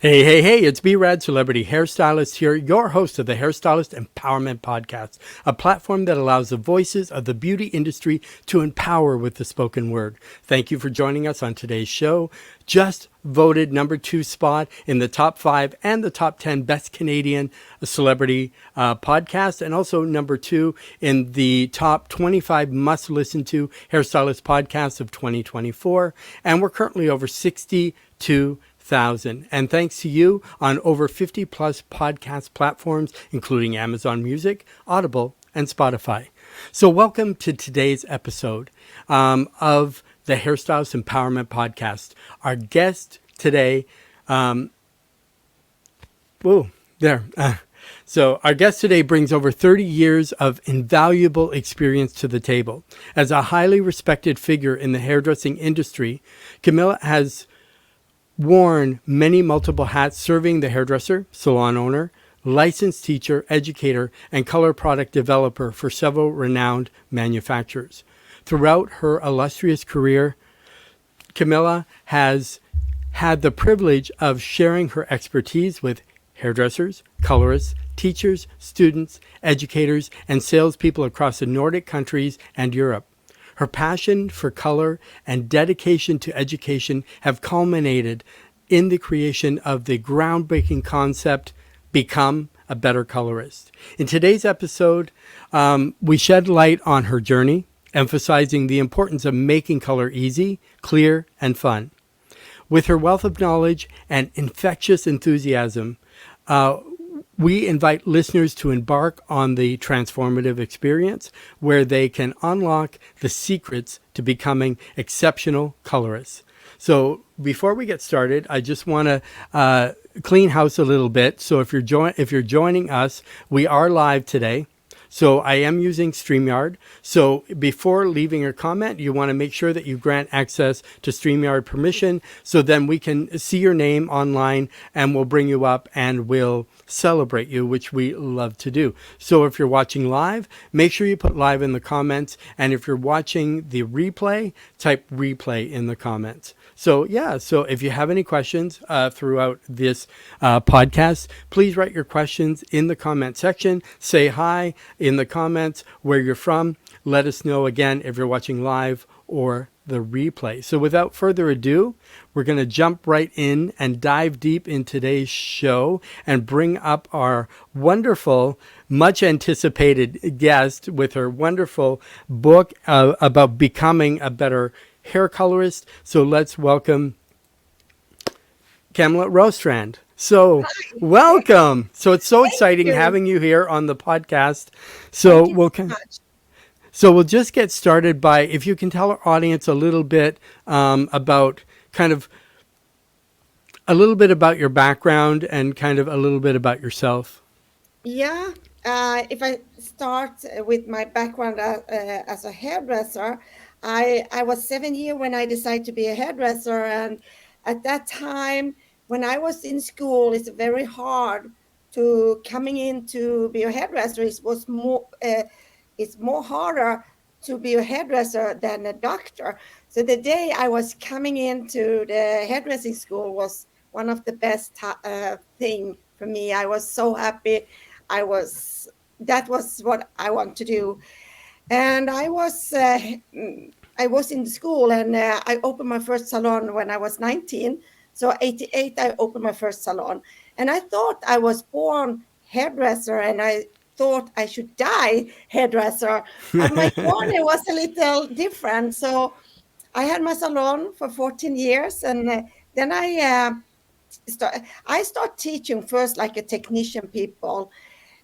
Hey, it's B-Rad Celebrity Hairstylist here, your host of the Hairstylist Empowerment Podcast, a platform that allows the voices of the beauty industry to empower with the spoken word. Thank you for joining us on today's show. Just voted number 2 spot in the top 5 and the top 10 best Canadian celebrity podcast, and also number 2 in the top 25 must listen to hairstylist podcasts of 2024. And we're currently over 62,000. And thanks to you on over 50 plus podcast platforms, including Amazon Music, Audible, and Spotify. So welcome to today's episode of the Hairstylist Empowerment Podcast. Our guest today, our guest today brings over 30 years of invaluable experience to the table. As a highly respected figure in the hairdressing industry, Camilla has worn many multiple hats, serving the hairdresser, salon owner, licensed teacher, educator, and color product developer for several renowned manufacturers. Throughout her illustrious career, Camilla has had the privilege of sharing her expertise with hairdressers, colorists, teachers, students, educators, and salespeople across the Nordic countries and Europe. Her passion for color and dedication to education have culminated in the creation of the groundbreaking concept, Become a Better Colorist. In today's episode, we shed light on her journey, emphasizing the importance of making color easy, clear, and fun. With her wealth of knowledge and infectious enthusiasm, we invite listeners to embark on the transformative experience where they can unlock the secrets to becoming exceptional colorists. So before we get started, I just want to clean house a little bit. So if you're joining us, we are live today. So I am using StreamYard. So before leaving your comment, you want to make sure that you grant access to StreamYard permission, so then we can see your name online and we'll bring you up and we'll celebrate you, which we love to do. So if you're watching live, make sure you put live in the comments. And if you're watching the replay, type replay in the comments. So if you have any questions throughout this podcast, please write your questions in the comment section. Say hi in the comments where you're from. Let us know again if you're watching live or the replay. So without further ado, we're going to jump right in and dive deep in today's show and bring up our wonderful, much anticipated guest with her wonderful book about becoming a better hair colorist. So let's welcome Camilla Rörstrand. So welcome. So it's so exciting having you here on the podcast. So we'll just get started by, if you can tell our audience a little bit about your background and kind of a little bit about yourself. Yeah, if I start with my background as a hairdresser, I was 7 years when I decided to be a hairdresser. And at that time, when I was in school, it's very hard to coming in to be a hairdresser. It's more harder to be a hairdresser than a doctor. So the day I was coming into the hairdressing school was one of the best thing for me. I was so happy. That was what I want to do. And I was in school, and I opened my first salon when I was 19. So 88, I opened my first salon. And I thought I was born hairdresser, and I thought I should die hairdresser. But my journey was a little different. So I had my salon for 14 years, and then I start teaching first like a technician people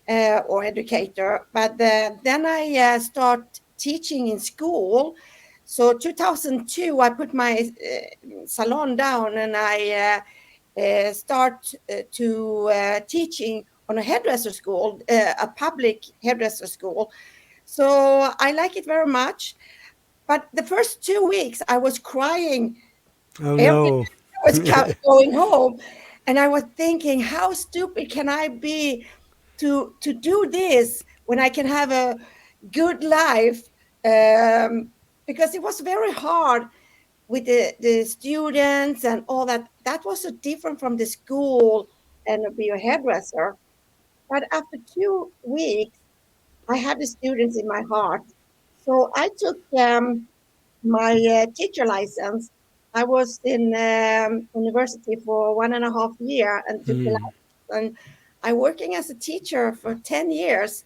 or educator. But then I start teaching in school. So 2002, I put my salon down, and I start to teaching on a hairdresser school, a public hairdresser school. So I like it very much. But the first 2 weeks, I was crying Oh every no. time I was going home. And I was thinking, how stupid can I be to do this when I can have a good life? Because it was very hard with the students and all that. That was so different from the school and be a hairdresser. But after 2 weeks, I had the students in my heart. So I took my teacher license. I was in university for 1.5 year and took the license. And I working as a teacher for 10 years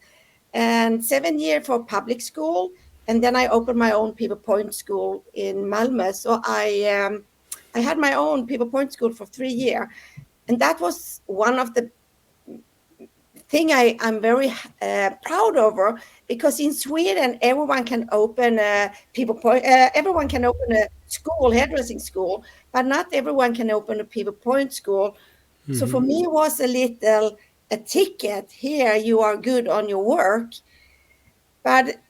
and 7 years for public school. And then I opened my own People Point school in Malmö. So I had my own People Point school for 3 years. And that was one of the thing I'm very proud over, because in Sweden everyone can open a people point, everyone can open a school, hairdressing school, but not everyone can open a people point school. So for me, it was a little a ticket here. You are good on your work, but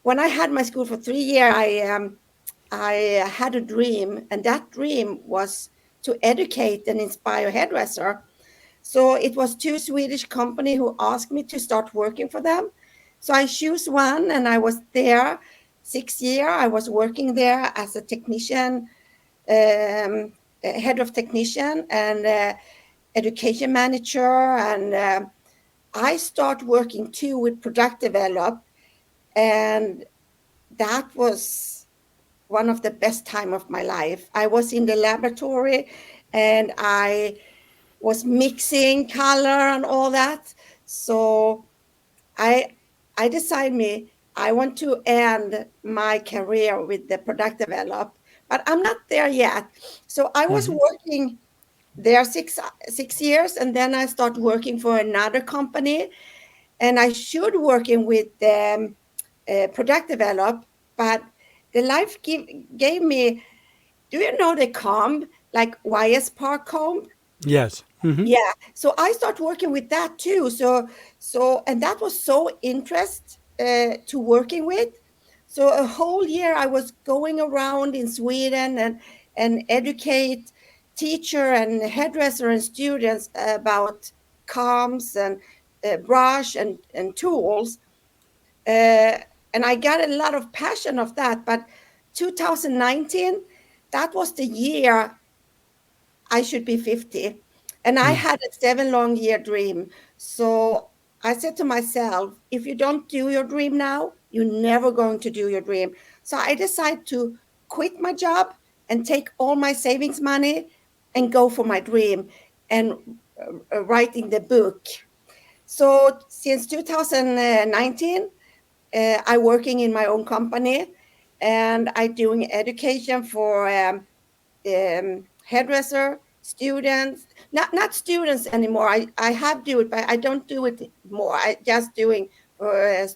when I had my school for 3 years, I had a dream, and that dream was to educate and inspire hairdresser. So it was two Swedish company who asked me to start working for them. So I choose one, and I was there 6 years. I was working there as a technician, head of technician, and education manager. And I start working too with product develop, and that was one of the best time of my life. I was in the laboratory, and I was mixing color and all that. So I I decided me I want to end my career with the product develop, but I'm not there yet. So I was working there six years, and then I started working for another company, and I should working with product develop, but the life gave me. Do you know the comb, like YS Park comb? Yes. Yeah, so I start working with that too. And that was so interest to working with. So a whole year I was going around in Sweden and educate teacher and hairdresser and students about combs and brush and tools. Uh, and I got a lot of passion of that. But 2019, that was the year I should be 50. And I had a 7 long year dream. So I said to myself, if you don't do your dream now, you're never going to do your dream. So I decided to quit my job and take all my savings money and go for my dream and writing the book. So since 2019, I working in my own company, and I doing education for hairdresser students, not students anymore. I have do it, but I don't do it more. I just doing for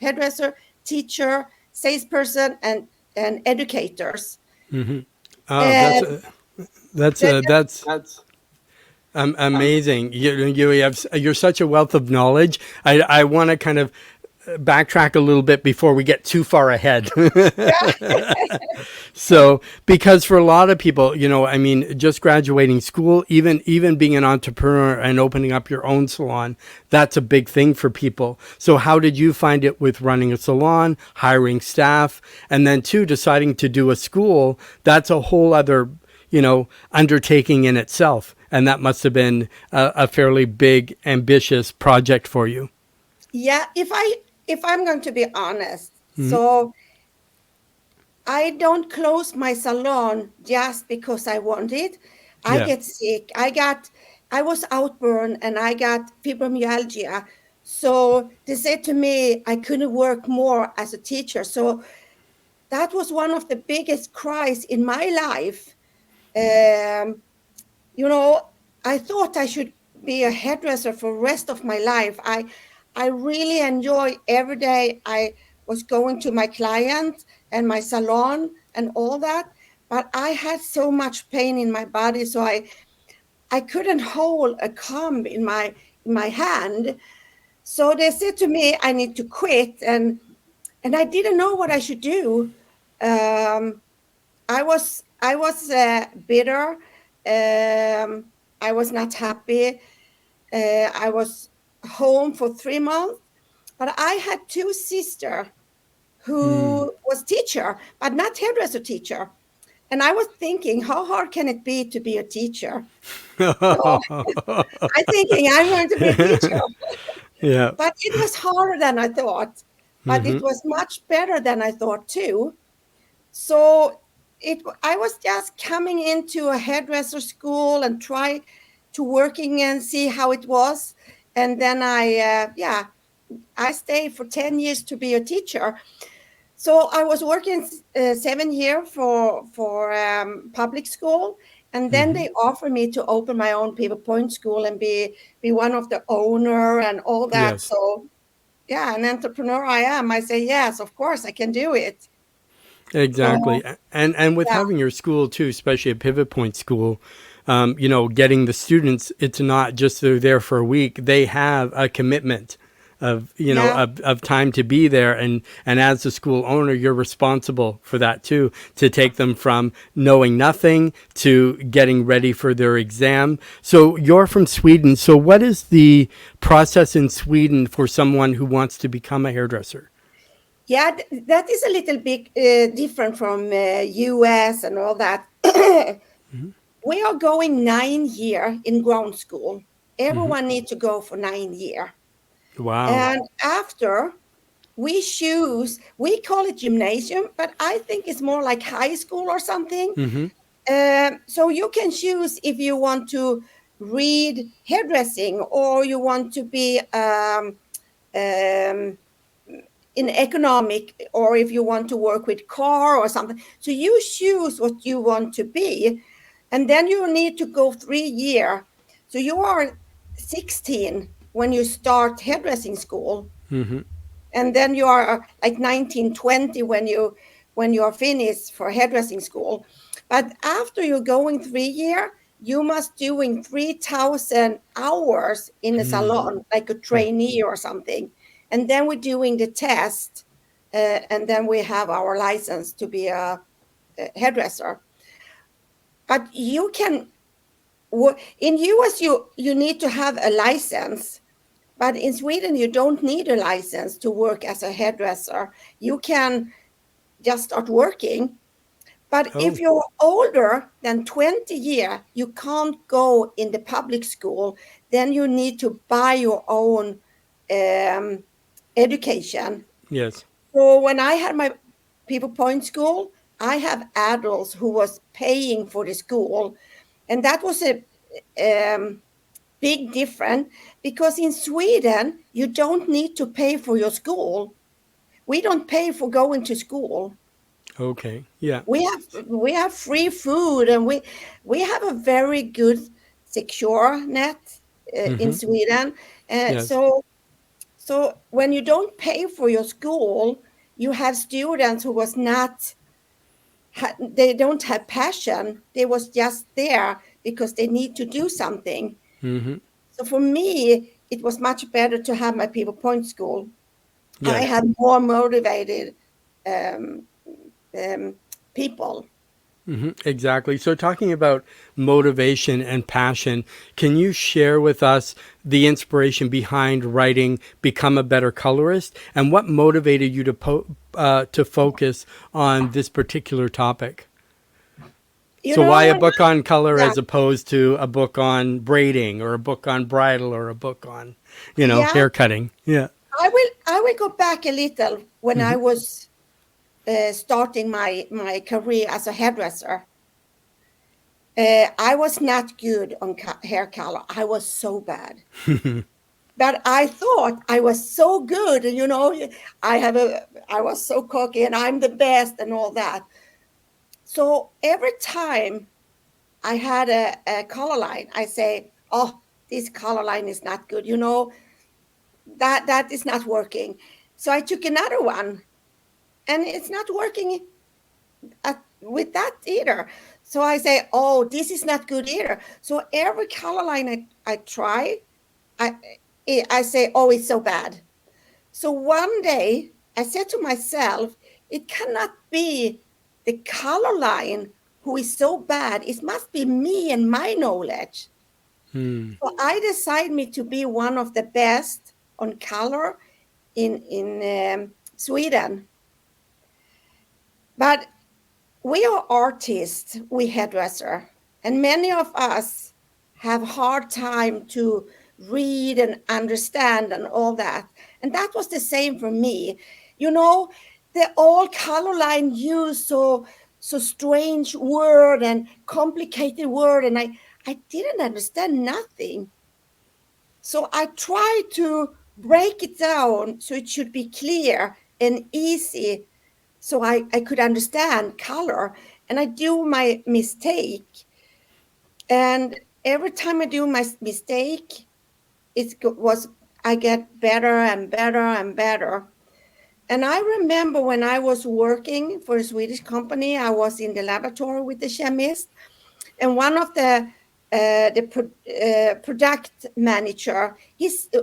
hairdresser, teacher, salesperson, and educators. Oh, And that, that's amazing. You have you're such a wealth of knowledge. I want to kind of backtrack a little bit before we get too far ahead. So, because for a lot of people, I mean, just graduating school, even being an entrepreneur and opening up your own salon, that's a big thing for people. So, how did you find it with running a salon, hiring staff, and then too deciding to do a school? That's a whole other, undertaking in itself, and that must have been a fairly big, ambitious project for you. yeah, if I'm going to be honest, so I don't close my salon just because I want it. I Yeah. get sick. I was outburn and I got fibromyalgia. So they said to me I couldn't work more as a teacher. So that was one of the biggest cries in my life. Um, you know, I thought I should be a hairdresser for the rest of my life. I really enjoy every day I was going to my client and my salon and all that, but I had so much pain in my body, so I couldn't hold a comb in my hand. So they said to me I need to quit, and I didn't know what I should do. Um, I was bitter. I was not happy. I was home for 3 months, but I had two sisters who was teacher, but not hairdresser teacher. And I was thinking, how hard can it be to be a teacher? So I'm thinking I'm going to be a teacher. Yeah. But it was harder than I thought. But it Mm-hmm. was much better than I thought too. So I was just coming into a hairdresser school and try to working and see how it was. And then I stayed for 10 years to be a teacher. So I was working 7 years for public school, and then Mm-hmm. they offered me to open my own people point school and be one of the owner and all that. Yes. So yeah, an entrepreneur I am. I say yes, of course I can do it. So Exactly. And with yeah, having your school too, especially a pivot point school, getting the students, it's not just they're there for a week. They have a commitment of, yeah, of time to be there. And as the school owner, you're responsible for that too, to take them from knowing nothing to getting ready for their exam. So you're from Sweden. So what is the process in Sweden for someone who wants to become a hairdresser? yeah. That is a little bit different from US and all that. Mm-hmm. We are going 9 year in ground school. Mm-hmm. Everyone needs to go for 9 year. Wow. And after we call it gymnasium, but I think it's more like high school or something. Mm-hmm. So you can choose if you want to read hairdressing or you want to be um, in economic, or if you want to work with car or something. So you choose what you want to be, and then you need to go 3 year. So you are 16 when you start hairdressing school, Mm-hmm. and then you are like 19, 20 when you are finished for hairdressing school. But after you're going 3 year, you must doing 3,000 hours in a salon like a Oh, trainee or something, and then we're doing the test, and then we have our license to be a hairdresser. But you can in US you need to have a license, but in Sweden, you don't need a license to work as a hairdresser. You can just start working. But if oh, you're older than 20 years, you can't go in the public school. Then you need to buy your own um, education. yes. So when I had my people point school, I have adults who was paying for the school, and that was a big difference, because in Sweden you don't need to pay for your school. We don't pay for going to school. Okay. Yeah. We have free food, and we have a very good secure net in Mm-hmm. Sweden. Yes. So when you don't pay for your school, you have students who was not they don't have passion. They was just there because they need to do something. Mm-hmm. So for me, it was much better to have my people point school. I Yes. had more motivated um, um, people. Mm-hmm. Exactly. So, talking about motivation and passion, can you share with us the inspiration behind writing "Become a Better Colorist" and what motivated you to focus on this particular topic? You So, why know, a when book on color yeah, as opposed to a book on braiding or a book on bridal or a book on, yeah, hair cutting? Yeah. I will go back a little when Mm-hmm. I was starting my career as a hairdresser. I was not good on hair color. I was so bad. But I thought I was so good, and I was so cocky, and I'm the best, and all that. So every time I had a color line, I say, "Oh, this color line is not good. That is not working." So I took another one, and it's not working with that either. So I say, "Oh, this is not good either." So every color line I try, I I say, "Oh, it's so bad." So one day I said to myself, "It cannot be the color line who is so bad. It must be me and my knowledge." Hmm. So I decided me to be one of the best on color in Sweden. But we are artists, we hairdresser, and many of us have hard time to read and understand and all that. And that was the same for me. You know, the all color line use so strange word and complicated word, and I didn't understand nothing. So I tried to break it down so it should be clear and easy so I could understand color. And I do my mistake. And every time I do my mistake, was I get better and better and better. And I remember when I was working for a Swedish company, I was in the laboratory with the chemist, and one of the product manager,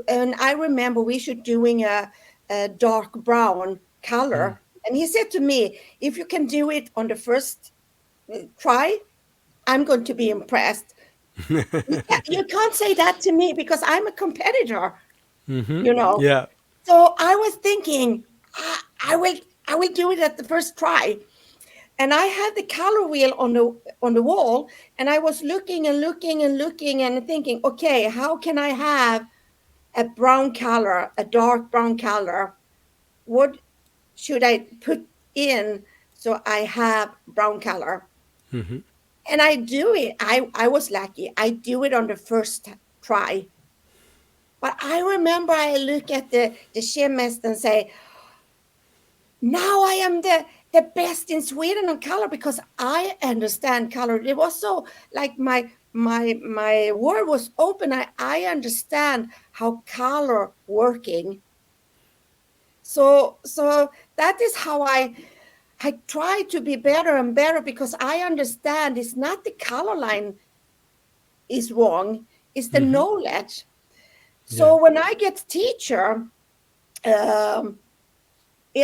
and I remember we should doing a dark brown Mm. color, and he said to me, if you can do it on the first try, I'm going to be impressed. You can't say that to me because I'm a competitor, Hmm. you know. Yeah. So I was thinking, I will do it at the first try. And I had the color wheel on the wall, and I was looking and looking and looking and thinking, okay, how can I have a brown color, a dark brown color? What should I put in so I have brown color? Hmm. And I do it. I was lucky. I do it on the first try. But I remember I look at the chemist and say, now I am the best in Sweden on color because I understand color. It was so like my world was open. I understand how color working. So that is how I try to be better and better because I understand it's not the color line is wrong, it's the Hmm. knowledge. Yeah. So when I get teacher, um,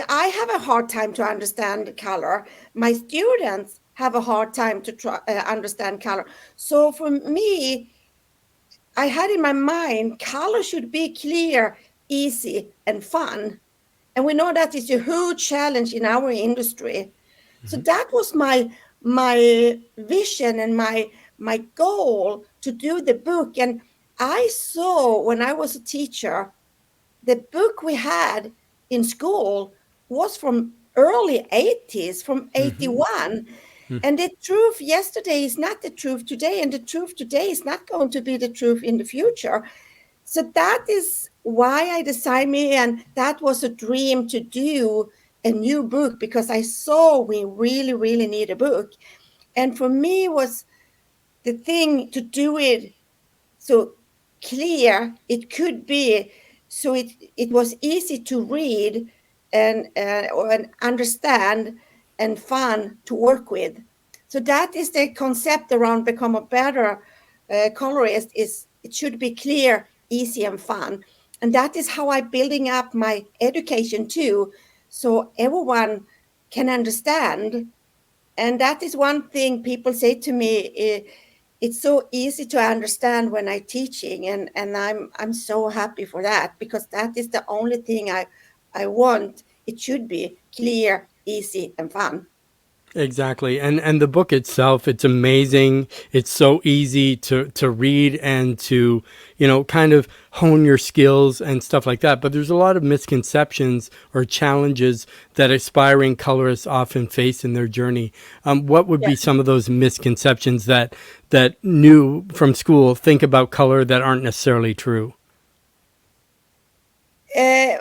I have a hard time to understand color. My students have a hard time to try, understand color. So for me, I had in my mind color should be clear, easy, and fun. And we know that is a huge challenge in our industry. So Hmm. that was my vision and my goal to do the book. And I saw when I was a teacher the book we had in school was from early 80s, from Hmm. 81. And the truth yesterday is not the truth today, and the truth today is not going to be the truth in the future. So that is why I decided me, and that was a dream to do a new book because I saw we really, really need a book. And for me was the thing to do it so clear it could be, so it was easy to read and understand and fun to work with. So that is the concept around become a better colorist. Is it should be clear, easy, and fun. And that is how I'm building up my education too, so everyone can understand. And that is one thing people say to me, it's so easy to understand when I'm teaching, and I'm so happy for that because that is the only thing I want. It should be clear, easy, and fun. Exactly. And the book itself, it's amazing. It's so easy to read and to, kind of hone your skills and stuff like that. But there's a lot of misconceptions or challenges that aspiring colorists often face in their journey. What would be some of those misconceptions that new from school think about color that aren't necessarily true? uh,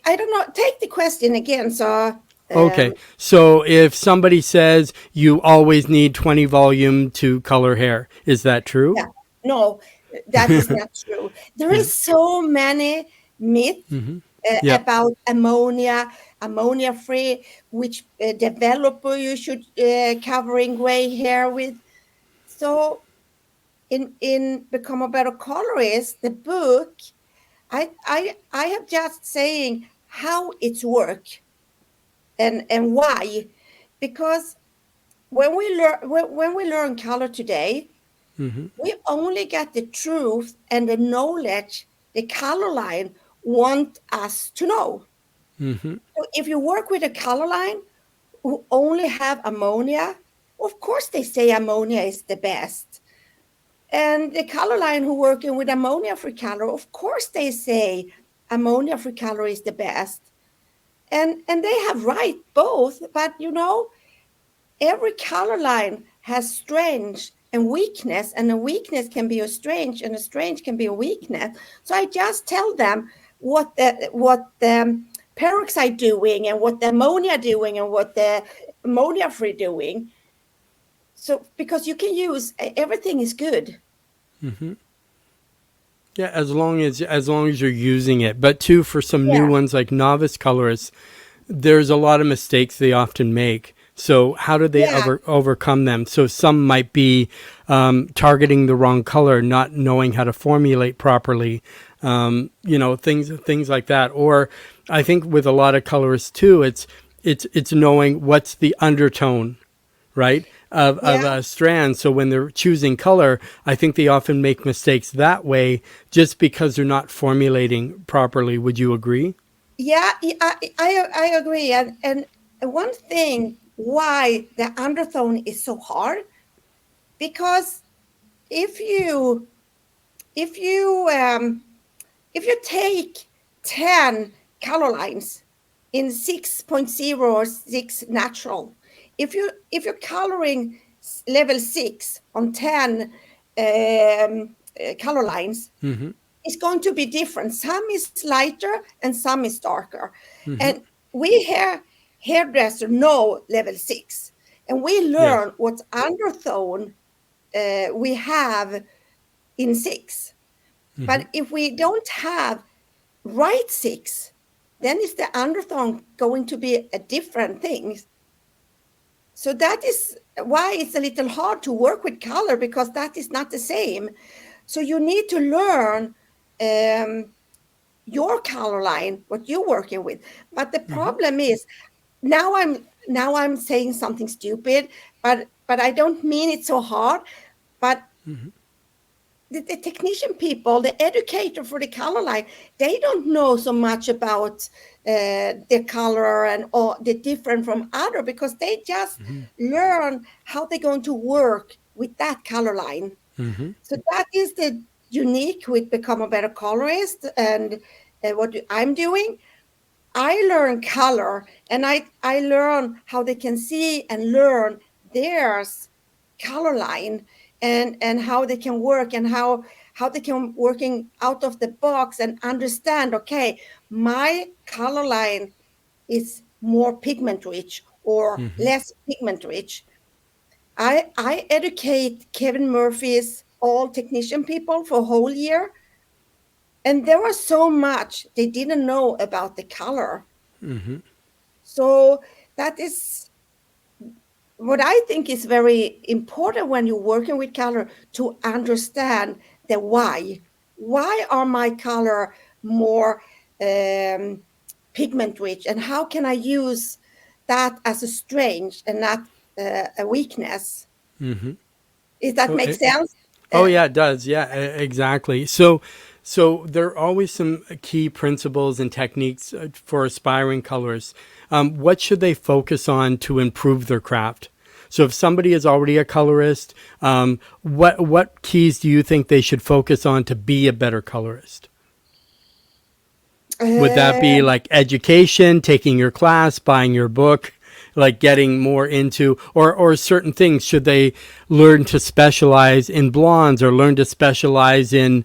I don't know, take the question again. So Okay. um, So if somebody says you always need 20 volume to color hair, is that true? yeah, no, that is not true. There Yeah. is so many myths Hmm. Yep. about ammonia free, which developer you should covering gray hair with. So in become a better colorist, the book, I have just saying how it's work and why, because when we learn color today, Hmm. we only get the truth and the knowledge the color line want us to know. Hmm. So if you work with a color line who only have ammonia, Of course, they say ammonia is the best. And the color line who working with ammonia-free color, of course, they say ammonia-free color is the best. And they have right both, but every color line has strength and weakness, and a weakness can be a strength, and a strength can be a weakness. So I just tell them what the peroxide doing, and what the ammonia doing, and what the ammonia free doing. So because you can use everything is good. Yeah, as long as you're using it. But too, for some new Yeah, ones like novice colorists, there's a lot of mistakes they often make. So how do they yeah, overcome them? So some might be targeting the wrong color, not knowing how to formulate properly, things like that. Or I think with a lot of colorists too, it's knowing what's the undertone, right, of yeah, a strand. So when they're choosing color, I think they often make mistakes that way just because they're not formulating properly. Would you agree? yeah. I agree. And one thing why the undertone is so hard, because if you if you if you take 10 color lines in 6.0 or 6 natural, if you're coloring level 6 on 10 color lines, Mm-hmm. it's going to be different. Some is lighter and some is darker. Mm-hmm. And we hairdresser know level 6, and we Yes. learn what undertone we have in 6. Mm-hmm. But if we don't have right 6, then is the undertone going to be a different thing. So that is why it's a little hard to work with color, because that is not the same. So you need to learn um, your color line, what you're working with. But the Mm-hmm. problem is, now I'm saying something stupid, but I don't mean it so hard. But Mm-hmm. the technician people, the educator for the color line, they don't know so much about the color and all the different from other, because they just Mm-hmm. learn how they're going to work with that color line. Mm-hmm. So that is the unique with Become a Better Colorist, and what I'm doing. I learn color, and I learn how they can see and learn their color line, and how they can work, and how they can working out of the box and understand, okay, my color line is more pigment rich or Mm-hmm. less pigment rich. I educate Kevin Murphy's all technician people for a whole year, and there was so much they didn't know about the color. Mm-hmm. So that is what I think is very important when you're working with color, to understand the why. Why are my color more um, pigment rich, and how can I use that as a strength and not a weakness? Mm-hmm. If that Oh, makes sense? oh Uh, yeah, it does. Yeah, exactly. So there are always some key principles and techniques for aspiring colorists. What should they focus on to improve their craft? So if somebody is already a colorist, what keys do you think they should focus on to be a better colorist? Would that be uh, like education, taking your class, buying your book, like getting more into, or certain things? Should they learn to specialize in blondes, or learn to specialize in,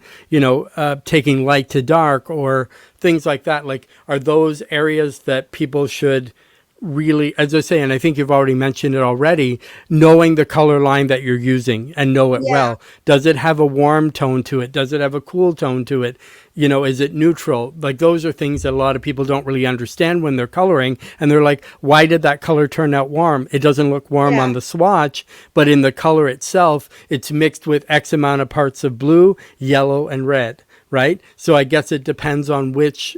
taking light to dark, or things like that? Like, are those areas that people should really, as I say, and I think you've already mentioned it already, knowing the color line that you're using and know it yeah, well. Does it have a warm tone to it? Does it have a cool tone to it? Is it neutral? Like, those are things that a lot of people don't really understand when they're coloring. And they're like, why did that color turn out warm? It doesn't look warm yeah, on the swatch, but in the color itself, it's mixed with X amount of parts of blue, yellow, and red, right? So I guess it depends on which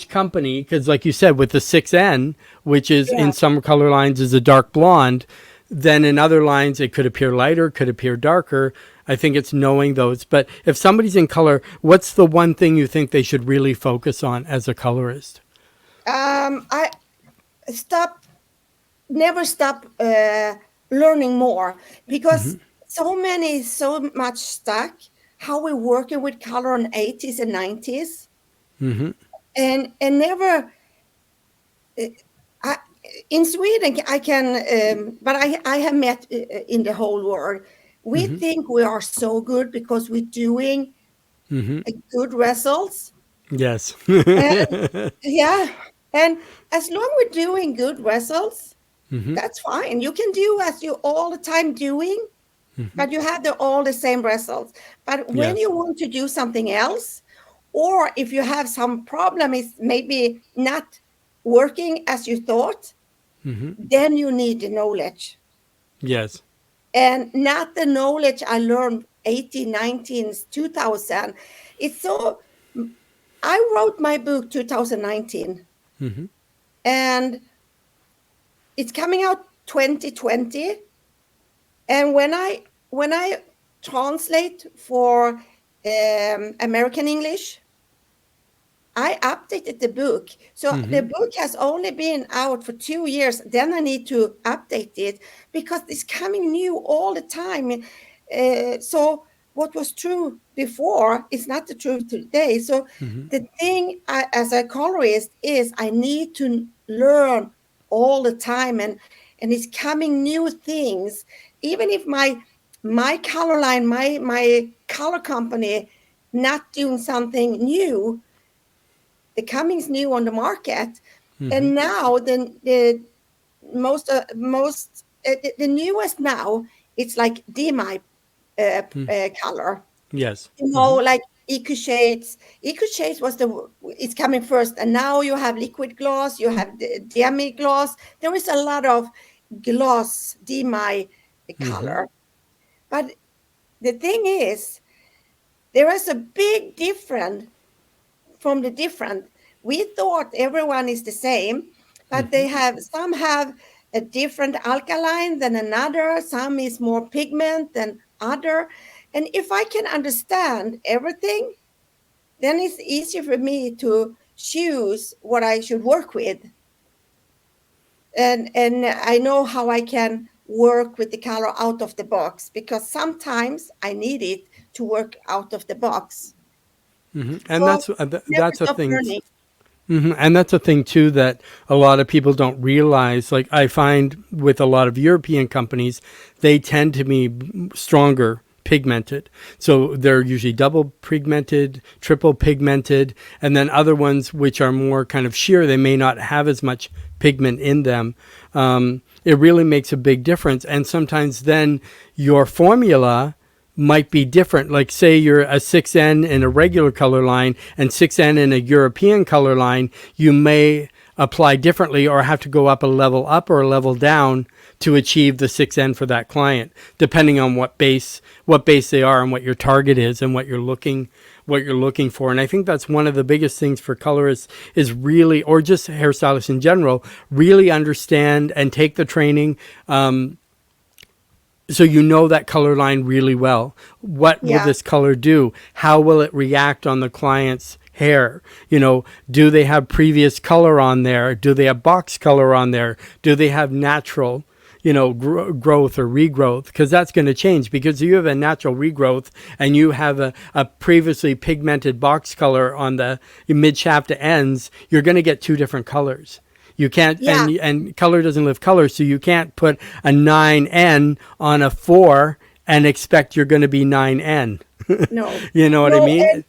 company, because like you said, with the 6N, which is yeah. in some color lines is a dark blonde, then in other lines it could appear lighter, could appear darker. I think it's knowing those. But if somebody's in color, what's the one thing you think they should really focus on as a colorist? I stop never stop learning more, Mm-hmm. because so much stuck how we're working with color in 80s and 90s, Mm-hmm. and never I, in Sweden I can but I have met in the whole world, we Mm-hmm. think we are so good because we're doing Mm-hmm. good results. Yes. And yeah, and as long we're doing good results, Mm-hmm. that's fine. You can do as you all the time doing, Mm-hmm. but you have all the same results. But when Yes. you want to do something else, or if you have some problem is maybe not working as you thought, Mm-hmm. then you need the knowledge. Yes. And not the knowledge I learned 18, 19, 2000. It's so, I wrote my book 2019, Mm-hmm. and it's coming out 2020. And when I translate for American English, I updated the book. So the Mm-hmm. book has only been out for 2 years. Then I need to update it because it's coming new all the time. So what was true before is not the truth today. So Mm-hmm. the thing as a colorist is I need to learn all the time, and it's coming new things. Even if my color line, my color company not doing something new, the coming's new on the market. Mm-hmm. And now the the newest now, it's like demi color, Yes. you know, Mm-hmm. like eco shades was it's coming first, and now you have liquid gloss, you have the demi gloss. There is a lot of gloss demi Mm-hmm. color, but the thing is there is a big difference from the different. We thought everyone is the same, but Mm-hmm. some have a different alkaline than another. Some is more pigment than other. And if I can understand everything, then it's easier for me to choose what I should work with. And I know how I can work with the color out of the box, because sometimes I need it to work out of the box. Mm-hmm. And So never that's a stop thing. learning. Hmm. And that's a thing too that a lot of people don't realize. Like I find with a lot of European companies, they tend to be stronger pigmented. So they're usually double pigmented, triple pigmented, and then other ones which are more kind of sheer, they may not have as much pigment in them. It really makes a big difference. And sometimes then your formula might be different. Like say you're a 6N in a regular color line and 6N in a European color line, you may apply differently or have to go up or a level down to achieve the 6N for that client, depending on what base they are and what your target is and what you're looking for. And I think that's one of the biggest things for colorists is really, or just hairstylists in general, really understand and take the training. So you know that color line really well. What will Yeah. this color do? How will it react on the client's hair? You know, do they have previous color on there? Do they have box color on there? Do they have natural, growth or regrowth? Because that's going to change. Because if you have a natural regrowth and you have a previously pigmented box color on the mid shaft to ends, you're going to get two different colors. You can't, Yeah. and color doesn't live color, so you can't put a 9N on a 4 and expect you're going to be 9N. No. You know what I No. And mean?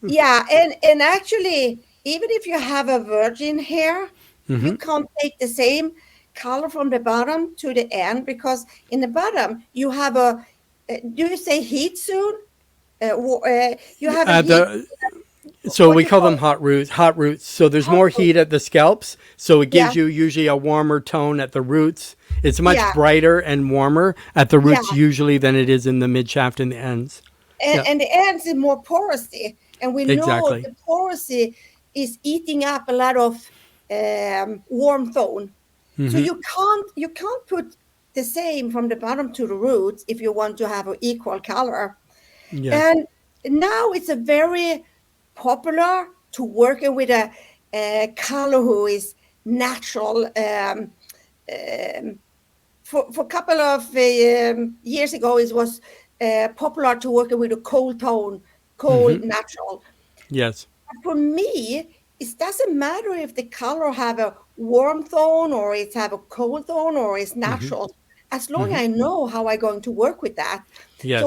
yeah, and actually, even if you have a virgin hair, Mm-hmm. you can't take the same color from the bottom to the end, because in the bottom you have do you say heat soon? You have a heat. The So What we you call call them hot roots. Hot roots. So there's hot more root? heat at the scalps, so it Yeah, gives you usually a warmer tone at the roots. It's much yeah, brighter and warmer at the yeah. roots usually than it is in the mid shaft and the ends. And, Yeah, and the ends is more porosity, and we know exactly. the porosity is eating up a lot of warm tone. So Mm-hmm. you can't put the same from the bottom to the roots if you want to have an equal color. Yes. And now it's a very popular to working with a color who is natural, um, for a couple of years ago, it was popular to work with a cold tone, cold natural. Yes. For me, it doesn't matter if the color have a warm tone or it have a cold tone or it's natural, as long I know how I'm going to work with that. So Yes.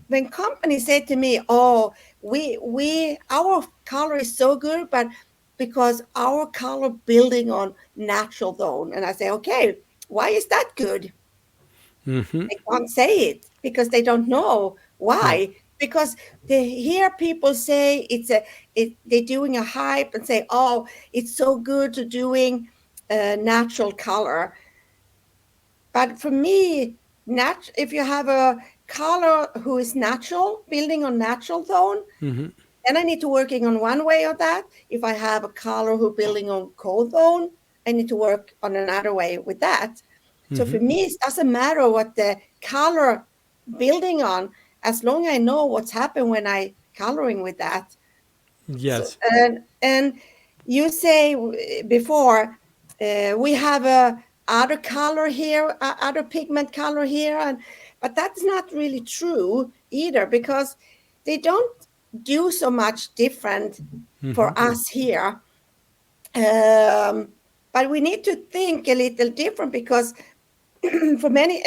when companies say to me, "Oh, we our color is so good, but because our color building on natural tone," and I say, "Okay, why is that good?" They can't say it because they don't know No. why. Because they hear people say they're doing a hype and say, "Oh, it's so good to doing natural color." But for me, if you have a color who is natural, building on natural tone, then I need to working on one way of that. If I have a color who building on cold tone, I need to work on another way with that. So for me, it doesn't matter what the color building on, as long I know what's happened when I coloring with that. So Yes. and you say before we have a other color here, other pigment color here, and but that's not really true either because they don't do so much different for us here. But we need to think a little different because for many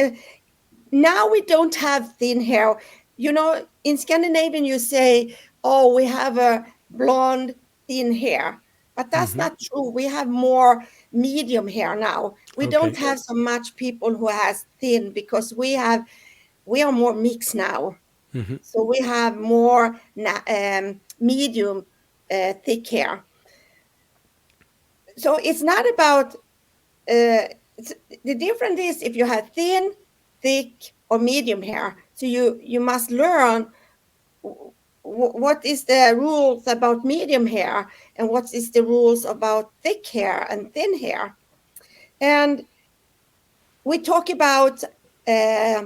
now we don't have thin hair. You know, in Scandinavian, you say, "Oh, we have a blonde, thin hair." But that's not true. We have more medium hair now. We don't Okay. have so much people who has thin because we are more mixed now. So we have more medium, thick hair. So it's not about the difference is if you have thin, thick, or medium hair. So you must learn what is the rules about medium hair and what is the rules about thick hair and thin hair. And we talk about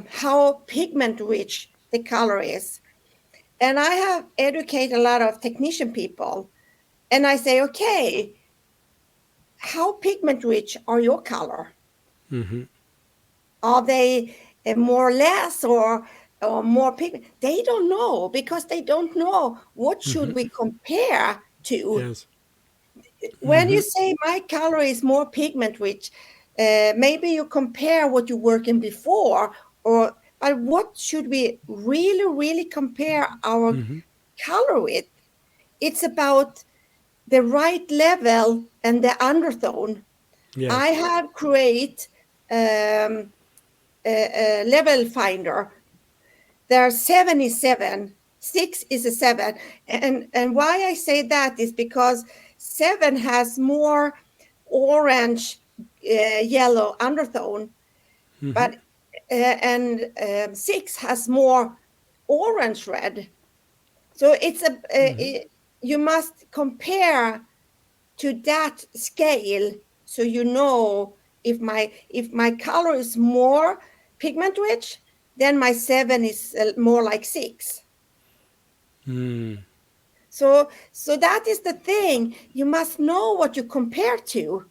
how pigment rich the color is. And I have educated a lot of technician people. And I say, okay, how pigment rich are your color? Are they more or less or more pigment? They don't know because they don't know what should we compare to. Yes. When you say my color is more pigment rich, maybe you compare what you working before, or but what should we really, really compare our color with? It's about the right level and the undertone. I Yes. have create a level finder. There are 77. 6 is a 7. And why I say that is because 7 has more orange, yellow undertone, but and 6 has more orange red. So it's you must compare to that scale so you know if my color is more pigment rich, then my 7 is more like 6. So that is the thing, you must know what you compare to.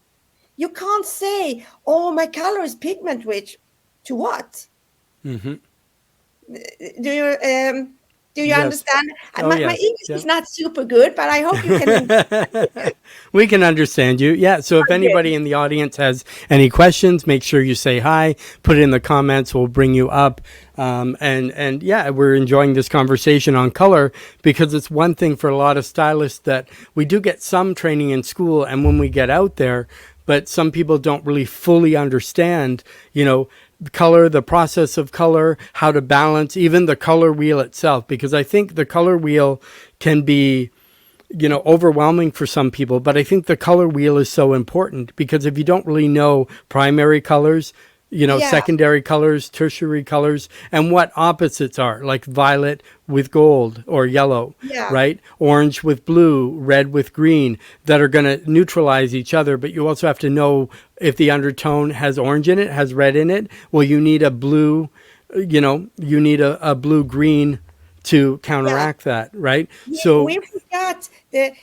You can't say, "Oh, my color is pigment rich." To what? do you do you Yes. understand? Oh, My yes. English Yeah. is not super good, but I hope you can. We can understand you. Yeah. So if Good. anybody in the audience has any questions, make sure you say hi, put it in the comments. We'll bring you up. And yeah, we're enjoying this conversation on color because it's one thing for a lot of stylists that we do get some training in school. And when we get out there, but some people don't really fully understand, color, the process of color, how to balance, even the color wheel itself. Because I think the color wheel can be overwhelming for some people, but I think the color wheel is so important because if you don't really know primary colors, Yeah, secondary colors, tertiary colors, and what opposites are, like violet with gold or yellow, yeah, right? Orange with blue, red with green, that are going to neutralize each other. But you also have to know if the undertone has orange in it, has red in it. Well, you need a blue, you need a blue green to yeah. counteract that, right? We So, forgot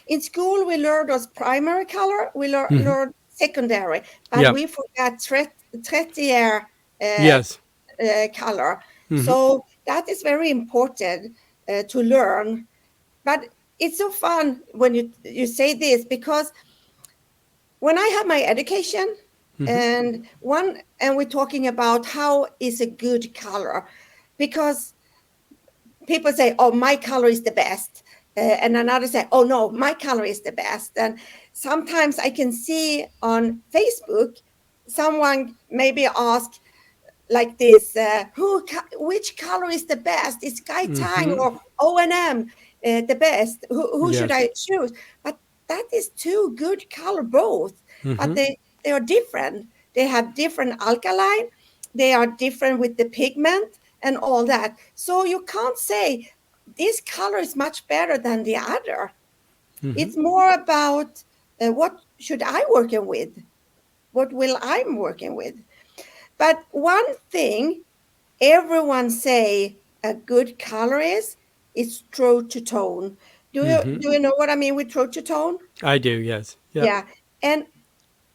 in school we learned as primary color, we learned secondary, but yeah. we forgot 30-year Yes. color. Hmm. So that is very important to learn. But it's so fun when you say this, because when I have my education Hmm. and we're talking about how is a good color, because people say, oh, my color is the best, and another say, oh no, my color is the best. And sometimes I can see on Facebook someone maybe ask like this, which color is the best? Is Sky Tang Hmm. or O&M the best? Who should Yes. I choose? But that is two good color both, but Hmm. they are different. They have different alkaline, they are different with the pigment and all that. So you can't say this color is much better than the other. Hmm. It's more about what should I working with? What will I'm working with? But one thing everyone say a good colorist is throat to tone. Hmm. Do you know what I mean with throat to tone? I do. Yes. Yep. Yeah. And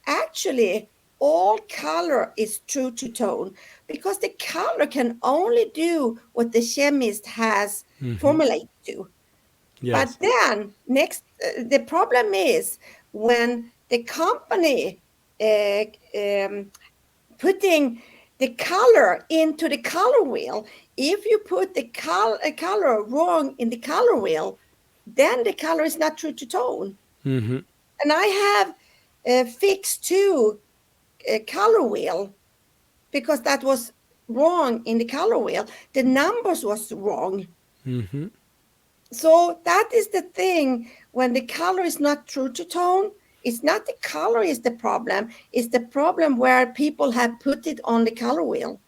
actually all color is true to tone, because the color can only do what the chemist has Hmm. formulated to. But Yes. then next, the problem is when the company uh, um, putting the color into the color wheel. If you put the color wrong in the color wheel, then the color is not true to tone. Hmm. And I have fixed two color wheel because that was wrong in the color wheel. The numbers was wrong. Hmm. So that is the thing, when the color is not true to tone, it's not the color is the problem, it's the problem where people have put it on the color wheel.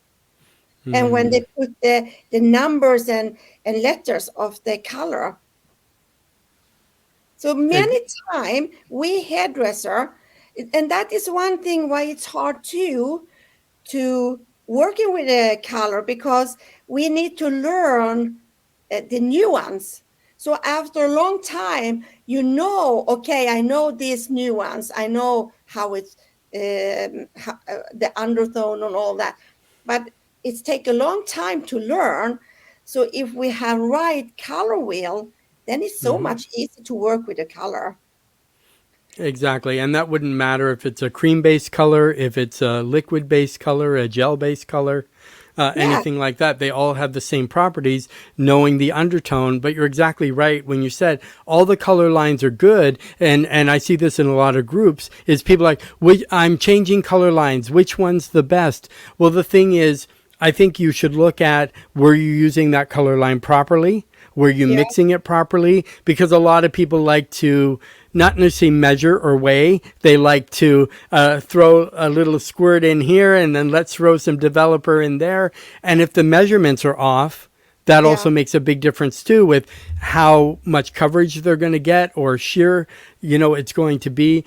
And when Hmm. they put the numbers and letters of the color. So many time we hairdresser, and that is one thing why it's hard to working with a color, because we need to learn the nuance. So after a long time, okay, I know this nuance. I know how it's the undertone and all that, but it's take a long time to learn. So if we have right color wheel, then it's so Hmm. much easier to work with the color. Exactly. And that wouldn't matter if it's a cream based color, if it's a liquid based color, a gel based color, Yeah, anything like that. They all have the same properties, knowing the undertone. But you're exactly right when you said all the color lines are good. And I see this in a lot of groups is people like, I'm changing color lines. Which one's the best? Well, the thing is, I think you should look at, were you using that color line properly? Were you yeah, mixing it properly? Because a lot of people like to not necessarily measure or weigh. They like to throw a little squirt in here and then let's throw some developer in there. And if the measurements are off, that yeah. also makes a big difference too with how much coverage they're going to get or sheer, it's going to be.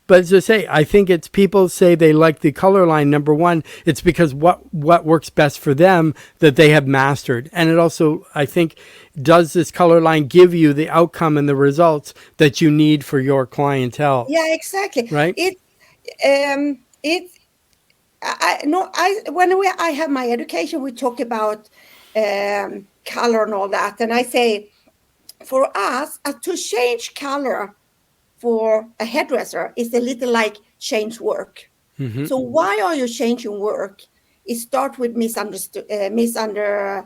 But as I say, I think it's people say they like the color line. Number one, it's because what works best for them that they have mastered. And it also, I think, does this color line give you the outcome and the results that you need for your clientele, Yeah, exactly. right? It I no I when I have my education, we talk about color and all that, and I say for us to change color for a hairdresser is a little like change work. Hmm. So why are you changing work? It start with misunderstood, misunder.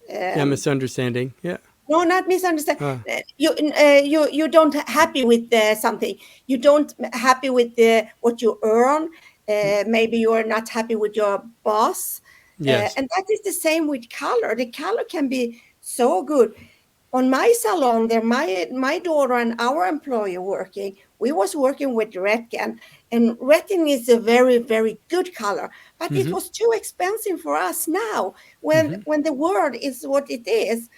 Yeah, Um, misunderstanding. Yeah. no, not misunderstand. Uh, You don't happy with something. You don't happy with what you earn. Maybe you are not happy with your boss, yes. and that is the same with color. The color can be so good. On my salon, there my daughter and our employer working. We was working with Redken, and Redken is a very good color, but it Hmm. was too expensive for us now. Hmm. When the world is what it is,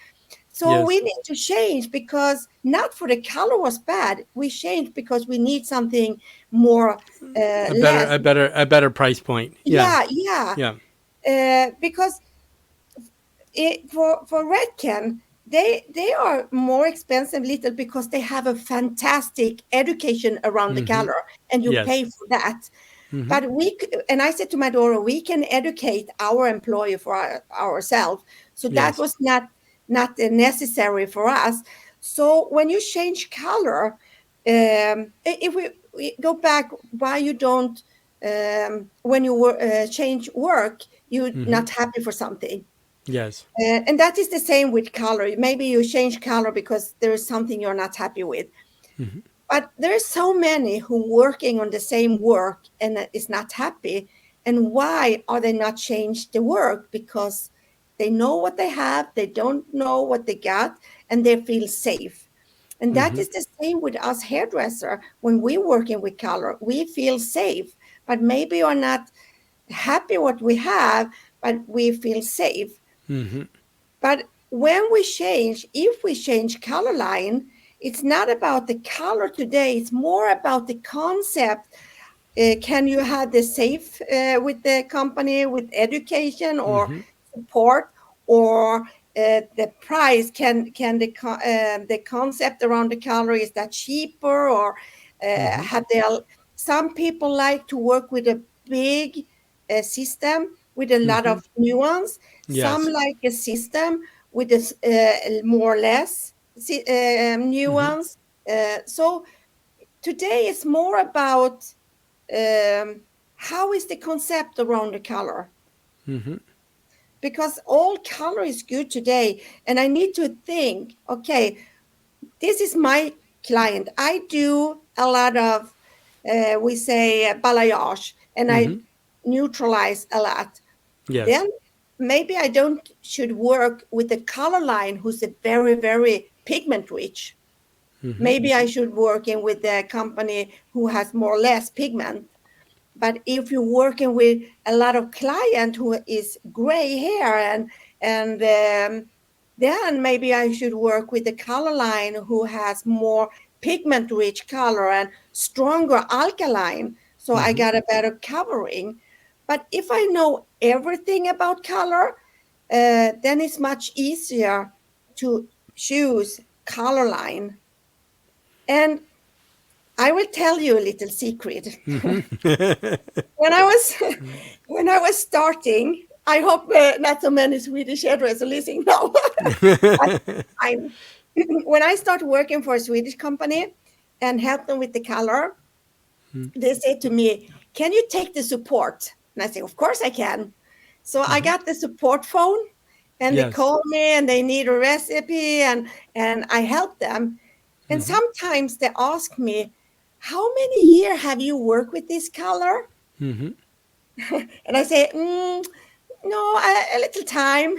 so Yes. we need to change, because not for the color was bad. We changed because we need something more A better, less. a better, a better price point. Yeah. Yeah, yeah. Yeah. Because for Redken, they are more expensive little because they have a fantastic education around the Hmm. color, and you Yes. pay for that. But and I said to my daughter, we can educate our employee for ourselves. So that Yes. was not necessary for us. So when you change color, if we go back, why you don't, when you change work, you're not happy for something. Yes. And that is the same with color. Maybe you change color because there is something you're not happy with. But there's so many who working on the same work and is not happy. And why are they not change the work? Because they know what they have, they don't know what they got, and they feel safe. And that is the same with us hairdresser. When we're working with color, we feel safe, but maybe we're not happy what we have, but we feel safe. But when we change, if we change color line, it's not about the color today. It's more about the concept. Can you have the safe with the company, with education or support, or the price? Can the concept around the color, is that cheaper, or have they? Some people like to work with a big system with a lot of nuance. Some Yes. like a system with a more or less nuance. So today it's more about how is the concept around the color, because all color is good today, and I need to think, okay, this is my client. I do a lot of we say balayage, and I neutralize a lot. Yes. Then maybe I don't should work with a color line who's a very, very pigment rich. Maybe I should work in with a company who has more or less pigment. But if you're working with a lot of client who is gray hair, and then maybe I should work with a color line who has more pigment rich color and stronger alkaline, so I got a better covering. But if I know everything about color, then it's much easier to choose color line. And I will tell you a little secret. When I was when I was starting, I hope not so many Swedish hairdressers listening now. But I, when I started working for a Swedish company and help them with the color, they said to me, "Can you take the support?" And I said, "Of course I can." So I got the support phone, and they Yes. call me and they need a recipe, and I help them. And sometimes they ask me, "How many years have you worked with this color?" And I say, "No, a little time."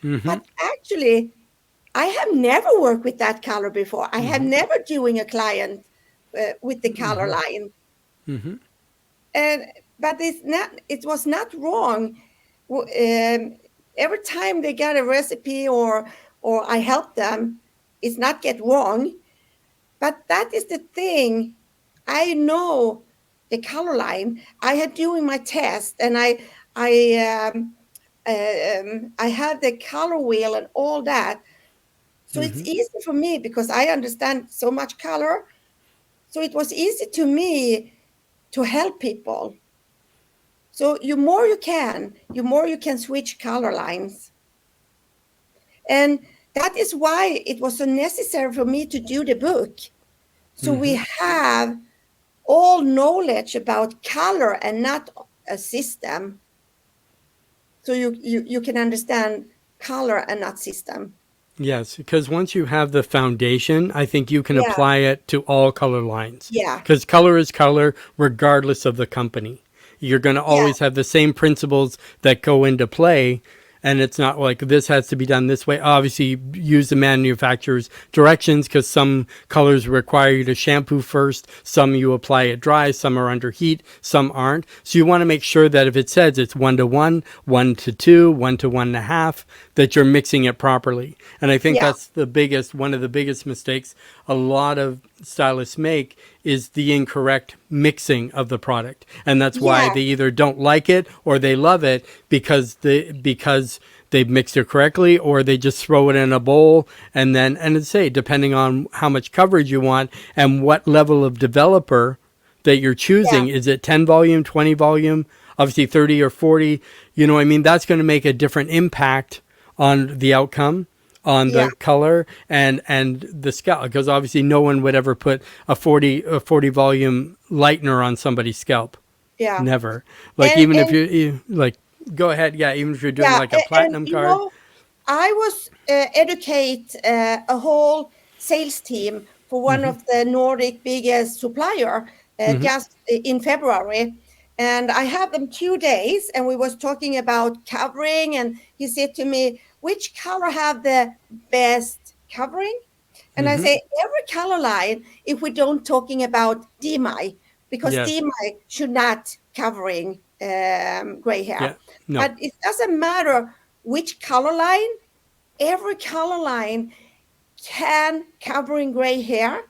But actually, I have never worked with that color before. I have never doing a client with the color line. And but it's not. It was not wrong. Every time they get a recipe or I help them, it's not get wrong. But that is the thing. I know the color line. I had doing my test, and I have the color wheel and all that. So it's easy for me because I understand so much color. So it was easy to me to help people. So you more you can switch color lines. And that is why it was so necessary for me to do the book. So we have all knowledge about color and not a system. So you can understand color and not system. Yes, because once you have the foundation, I think you can Yeah, apply it to all color lines. yeah, Because color is color regardless of the company. You're going to yeah, always have the same principles that go into play. And it's not like this has to be done this way. Obviously, use the manufacturer's directions because some colors require you to shampoo first. Some you apply it dry. Some are under heat. Some aren't. So you want to make sure that if it says it's 1:1, 1:2, 1:1.5, that you're mixing it properly. And I think yeah, that's one of the biggest mistakes a lot of stylists make is the incorrect mixing of the product. And that's why yeah, they either don't like it or they love it because they've mixed it correctly, or they just throw it in a bowl and say, depending on how much coverage you want and what level of developer that you're Yeah, choosing. Is it 10 volume, 20 volume, obviously 30 or 40? You know, I mean, that's going to make a different impact on the outcome, on yeah, the color and the scalp, because obviously no one would ever put a 40 volume lightener on somebody's scalp. yeah. Never. Like even if And you like go ahead, yeah, even if you're doing yeah, like a and platinum card. I was educate a whole sales team for one Mhm. of the Nordic biggest supplier Mhm. just in February, and I had them 2 days, and we was talking about covering, and he said to me, "Which color have the best covering?" And I Mhm. say every color line, if we don't talking about DMI, because Yes. DMI should not covering gray Yeah. hair. No. But it doesn't matter which color line, every color line can covering gray hair.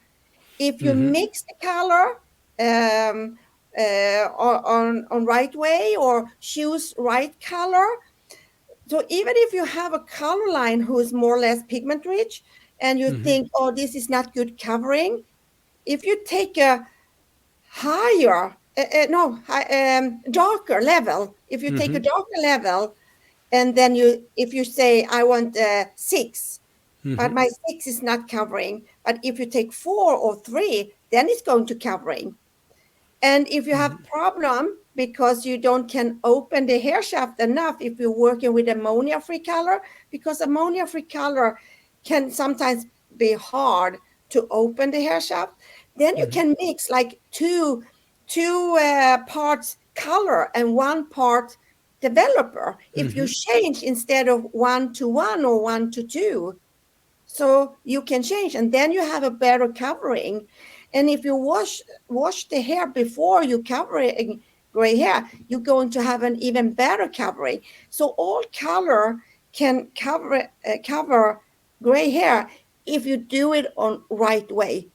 If you Mhm. mix the color um, on right way or choose right color, so even if you have a color line who is more or less pigment rich and you Mhm. think, oh, this is not good covering, if you take a higher, no, darker level, if you take a Mhm. darker level, and then if you say, I want 6, but Mhm. my 6 is not covering, but if you take 4 or 3, then it's going to covering. And if you have problem because you don't can open the hair shaft enough, if you're working with ammonia free color, because ammonia free color can sometimes be hard to open the hair shaft, then you Mhm. can mix like two parts color and one part developer. If you Mhm. change instead of 1 to 1 or 1 to 2, so you can change and then you have a better covering. And if you wash the hair before you cover it in gray hair, you're going to have an even better covering. So all color can cover gray hair if you do it on right way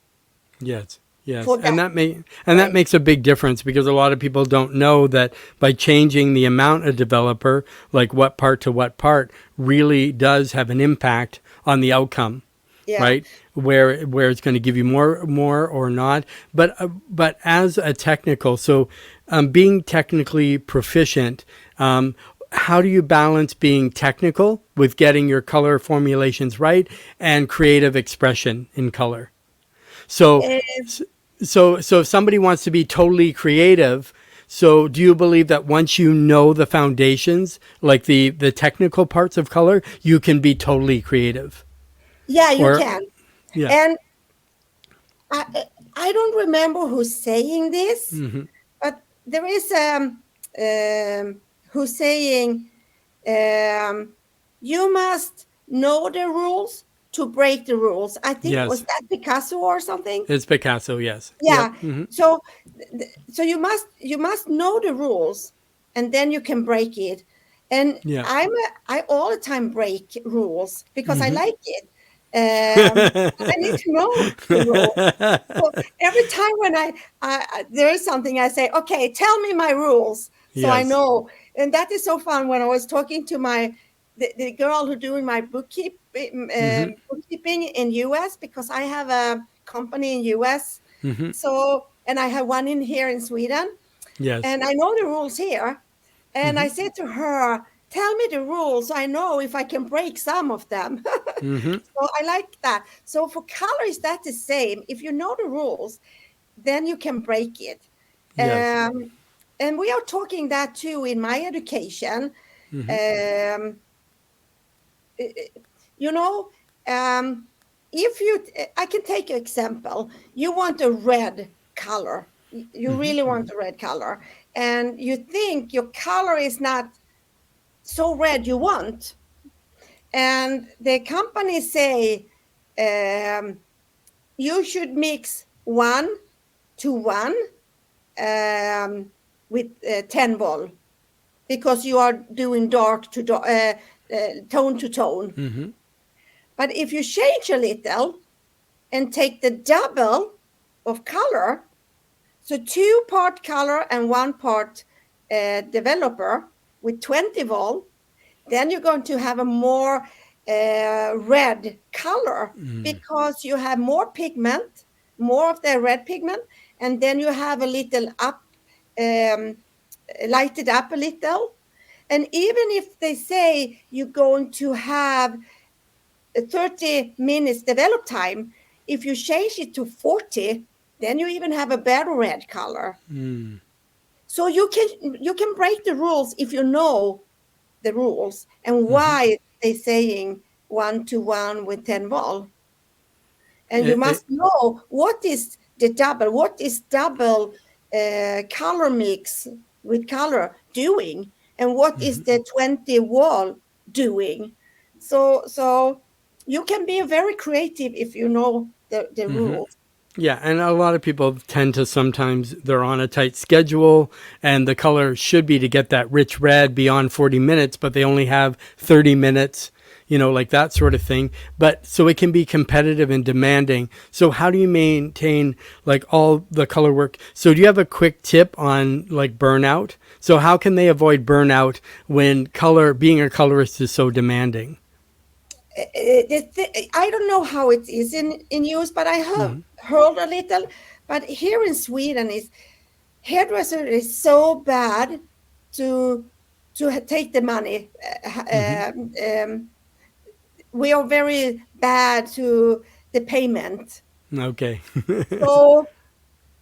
Yes. Yes. for that And that way. makes a big difference because a lot of people don't know that by changing the amount of developer, like what part to what part, really does have an impact on the outcome, Yeah. right? Where it's going to give you more or not. But as a technical, so being technically proficient, how do you balance being technical with getting your color formulations right and creative expression in color? So Uh, so if somebody wants to be totally creative, so do you believe that once you know the foundations, like the technical parts of color, you can be totally creative? yeah, you Or can. yeah. And I don't remember who's saying this, Mhm. but there is who's saying um, you must know the rules to break the rules. I think was Yes. that Picasso or something. It's Picasso, yes. Yep. Yeah. Mhm. So so you must know the rules, and then you can break it. And Yeah. I all the time break rules because I Mhm. like it. I need to know the rule. So every time when there is something, I say, okay, tell me my rules, so I Yes. know. And that is so fun when I was talking to the girl who doing my Mhm. bookkeeping in US, because I have a company in US. Mhm. So and I have one in here in Sweden, Yes. and I know the rules here. And I Mhm. said to her, tell me the rules, so I know if I can break some of them. Mhm. So I like that. So for colors, that's the same. If you know the rules, then you can break it. Yes. And we are talking that too in my education. Mhm. Um, you know, um, if you, I can take an example. You want a red color. You Mhm. really want a red color, and you think your color is not so red you want, and the company say um, you should mix 1 to 1 with 10 vol, because you are doing dark to tone to tone. Mhm. But if you change a little and take the double of color, so 2 part color and 1 part developer with 20 vol, then you're going to have a more red color, because you have more pigment, more of the red pigment, and then you have a little up, um, lighted up a little. And even if they say you're going to have a 30 minutes develop time, if you change it to 40, then you even have a better red color. So you can break the rules if you know the rules and why they saying 1 to 1 with 10 vol. And you must know what is the double, what is double color mix with color doing, and what is the 20 wall doing. So you can be very creative if you know the rules. Yeah, and a lot of people tend to sometimes they're on a tight schedule and the color should be to get that rich red beyond 40 minutes, but they only have 30 minutes, like that sort of thing. But so it can be competitive and demanding. So how do you maintain like all the color work? So do you have a quick tip on like burnout? So how can they avoid burnout when being a colorist is so demanding? I don't know how it is in use, but I have heard a little. But here in Sweden, is hairdresser is so bad to take the money. We are very bad to the payment. Okay. So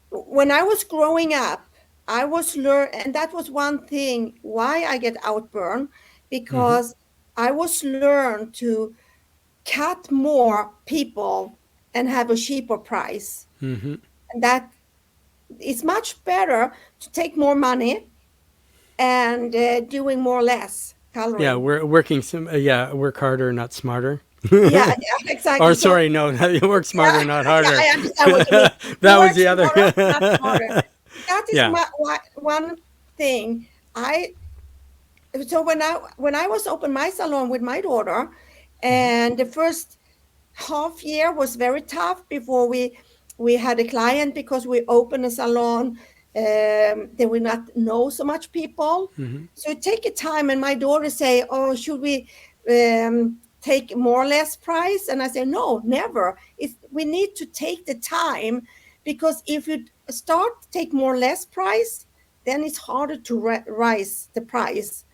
when I was growing up, I was and that was one thing why I get outburn, because I was learned to cut more people and have a cheaper price. And that is much better to take more money and doing more or less coloring. Yeah, we're working work harder, not smarter. Yeah, exactly. Or sorry, no, you work smarter, not harder. Yeah, I understand what you mean. That Work was the other. smarter, not smarter. That is Yeah. one thing. So when I was open my salon with my daughter, and the first half year was very tough before we had a client, because we opened a salon. They will not know so much people. So it take a time, and my daughter say, "Oh, should we take more or less price?" And I say, "No, never. We need to take the time, because if you start to take more or less price, then it's harder to rise the price."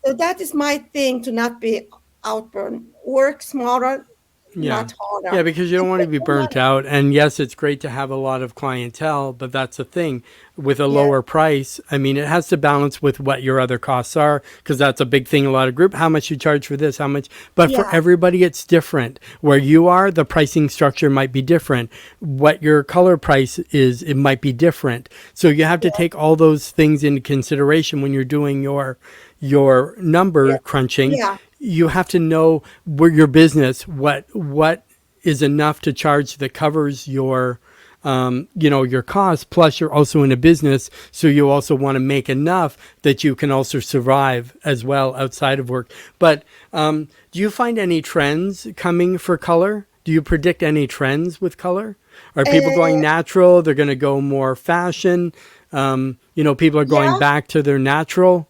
So that is my thing, to not be outburn. Work smarter, not harder. Yeah, because you don't want to be burnt out. And yes, it's great to have a lot of clientele, but that's the thing with a lower price. I mean, it has to balance with what your other costs are, because that's a big thing. A lot of group, how much you charge for this, how much, but for everybody, it's different. Where you are, the pricing structure might be different. What your color price is, it might be different. So you have to take all those things into consideration when you're doing your number crunching. You have to know where your business, what is enough to charge that covers your, your costs. Plus you're also in a business. So you also want to make enough that you can also survive as well outside of work. But do you find any trends coming for color? Do you predict any trends with color? Are people going natural? They're going to go more fashion. People are going back to their natural.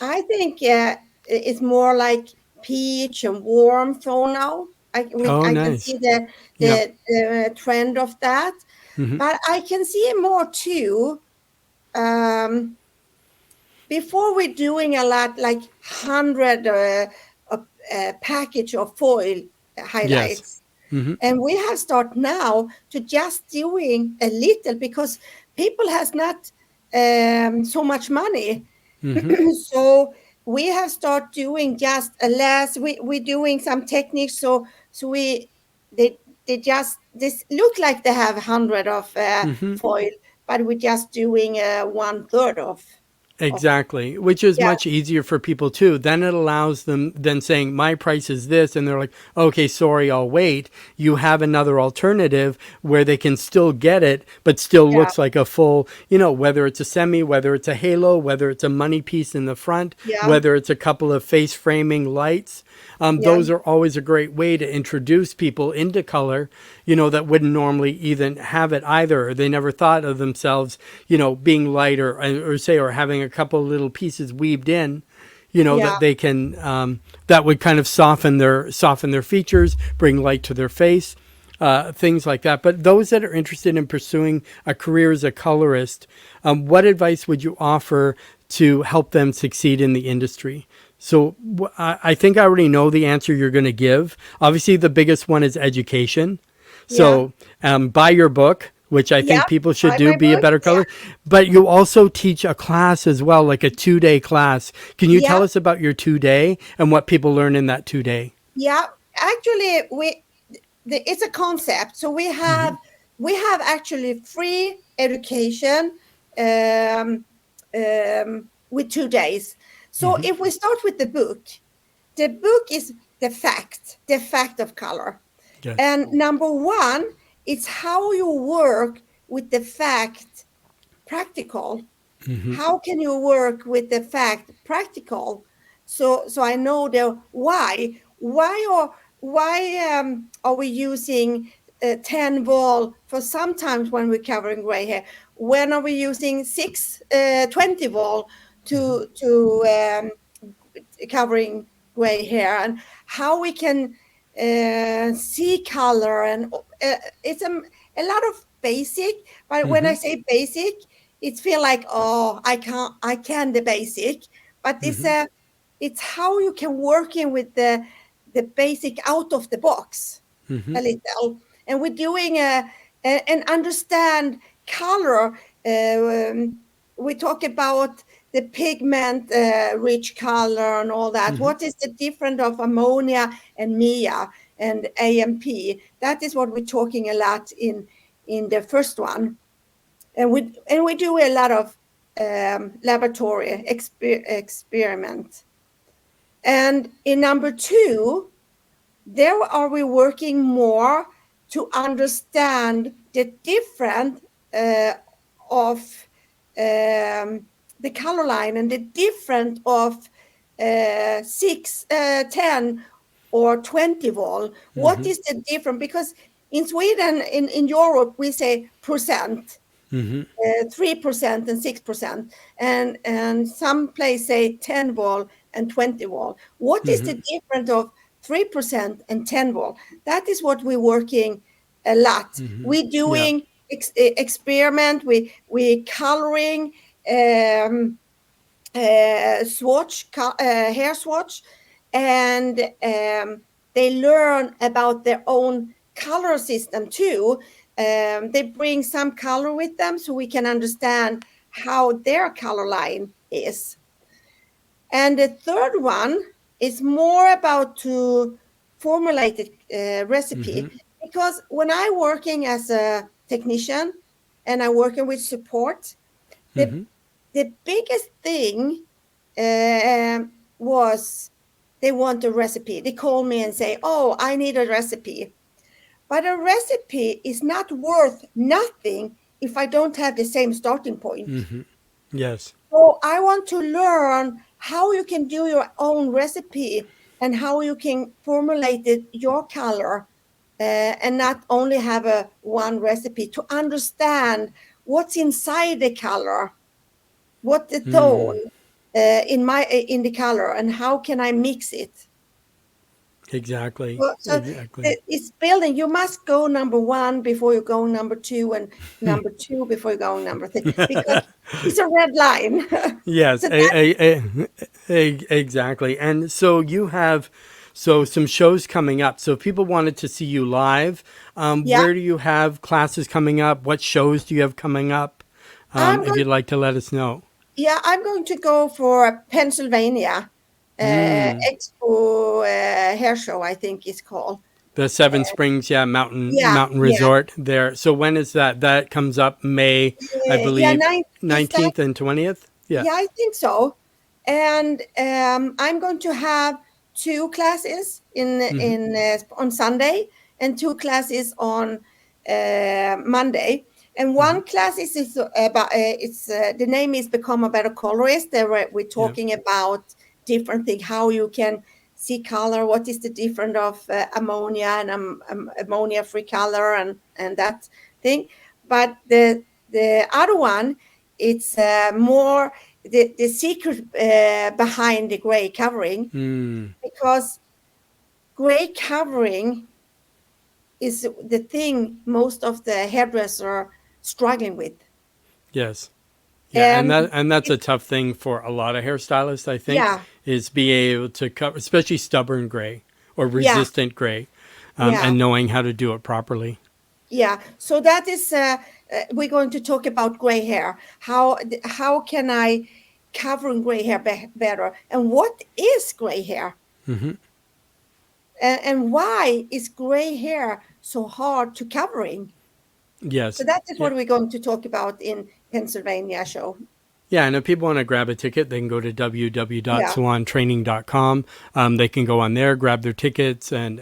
I think it's more like peach and warm for now. I can see the trend of that. But I can see more too. Before we're doing a lot, like 100 package of foil highlights. And we have started now to just doing a little, because people has not so much money. So we have started doing just a less. We're doing some techniques. So they just, this look like they have 100 of foil, but we're just doing 1/3 of. Exactly, which is much easier for people too. Then it allows them then saying my price is this, and they're like, okay, sorry, I'll wait. You have another alternative where they can still get it, but still looks like a full, whether it's a semi, whether it's a halo, whether it's a money piece in the front, whether it's a couple of face framing lights. Those are always a great way to introduce people into color, that wouldn't normally even have it either. Or they never thought of themselves, being light or having a couple of little pieces weaved in, that they can, that would kind of soften their features, bring light to their face. things like that. But those that are interested in pursuing a career as a colorist, what advice would you offer to help them succeed in the industry? So I think I already know the answer you're going to give. Obviously, the biggest one is education. Yeah. So buy your book, which I Yeah. think people should Buy do, my be a book. better Yeah. color. But you also teach a class as well, like a 2-day class. Can you Yeah. tell us about your 2-day and what people learn in that 2-day? Yeah. Actually, it's a concept. So we have actually free education um, with 2 days. So if we start with the book is the fact of color. Yes. And number one, it's how you work with the fact practical. How can you work with the fact practical? So I know the why are we using 10 vol for sometimes when we're covering gray hair? When are we using 20 vol to covering gray hair, and how we can see color, and it's a lot of basic. But when I say basic, it feel like, oh, I can the basic, but it's how you can work in with the basic out of the box a little. And we're doing and understand color. We talk about the pigment rich color and all that. What is the difference of ammonia and Mia and AMP? That is what we're talking a lot in the first one. And we do a lot of laboratory experiment. And in number two, there are we working more to understand the different of the color line, and the different of 6, 10 or 20 vol. What is the difference? Because in Sweden, in Europe, we say percent. 3% and 6%, and some place say 10 vol and 20 vol. What is the difference of 3% and 10 vol? That is what we're working a lot. We Yeah. doing experiment. We coloring hair swatch, and they learn about their own color system too. They bring some color with them so we can understand how their color line is. And the third one is more about to formulate a recipe, because when I working as a technician and I working with support, the biggest thing was they want a recipe. They call me and say, oh, I need a recipe. But a recipe is not worth nothing if I don't have the same starting point. Yes. So I want to learn how you can do your own recipe, and how you can formulate it your color, and not only have a one recipe, to understand what's inside the color, what the tone in the color, and how can I mix it. Exactly. So Exactly. it's building. You must go number one before you go number two, and number two before you go number three, because it's a red line. Yes, So that, exactly. And so you have some shows coming up. So if people wanted to see you live, yeah, where do you have classes coming up? What shows do you have coming up? I'm If going. you'd like to let us know. I'm going to go for Pennsylvania Expo hair show, I think it's called. The Seven Springs, yeah, Yeah, Mountain yeah, Resort there. So when is that? That comes up May, I yeah. believe, Nine is that? 19th and 20th. Yeah. Yeah, I think so. And I'm going to have two classes in on Sunday, and two classes on Monday. And one class is about it's the name is Become a Better Colorist. We're Yeah. talking about different things, how you can see color, what is the difference of ammonia and ammonia free color, and that thing. But the other one, it's more the secret behind the gray covering, because gray covering is the thing most of the hairdresser struggling with. Yes. Yeah, And and that's a it, tough thing for a lot of hairstylists, I think, yeah, is being able to cover, especially stubborn gray or yeah, resistant gray, yeah, and knowing how to do it properly. yeah. So that is we're going to talk about gray hair. How can I cover gray hair better? And what is gray hair? Hmm. And why is gray hair so hard to covering? So Yes. that is Yeah. what we're going to talk about in Pennsylvania show. Yeah, and if people want to grab a ticket, they can go to Yeah, www.salontraining.com. They can go on there, grab their tickets, and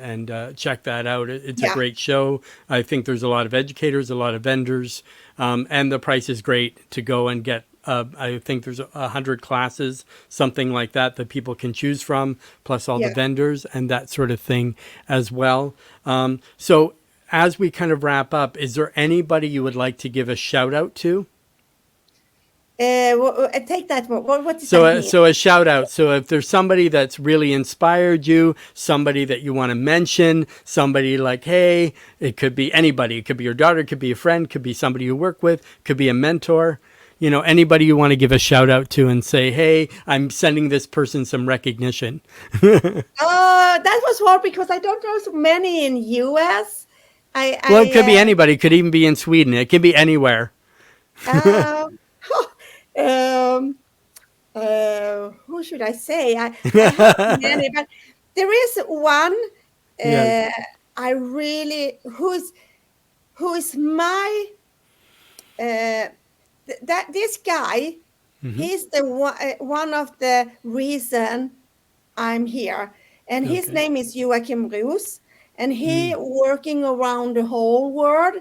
check that out. It's a yeah, great show. I think there's a lot of educators, a lot of vendors, and the price is great to go and get. I think there's 100 classes, something like that, that people can choose from, plus all the yeah. vendors and that sort of thing as well. So as we kind of wrap up, is there anybody you would like to give a shout out to? Take that one. What does So, that mean? so a shout out. So, if there's somebody that's really inspired you, somebody that you want to mention, somebody like, hey, it could be anybody. It could be your daughter, it could be a friend, could be somebody you work with, could be a mentor. You know, anybody you want to give a shout out to and say, hey, I'm sending this person some recognition. That was hard because I don't know so many in US. Well, it could be anybody. It could even be in Sweden. It could be anywhere. Um, um, who should I say? I have many, but there is one. Yes. Uh, I really who is my that this guy. Hmm. He's the one of the reason I'm here, and his Okay. name is Joachim Roos, and he Mm. working around the whole world.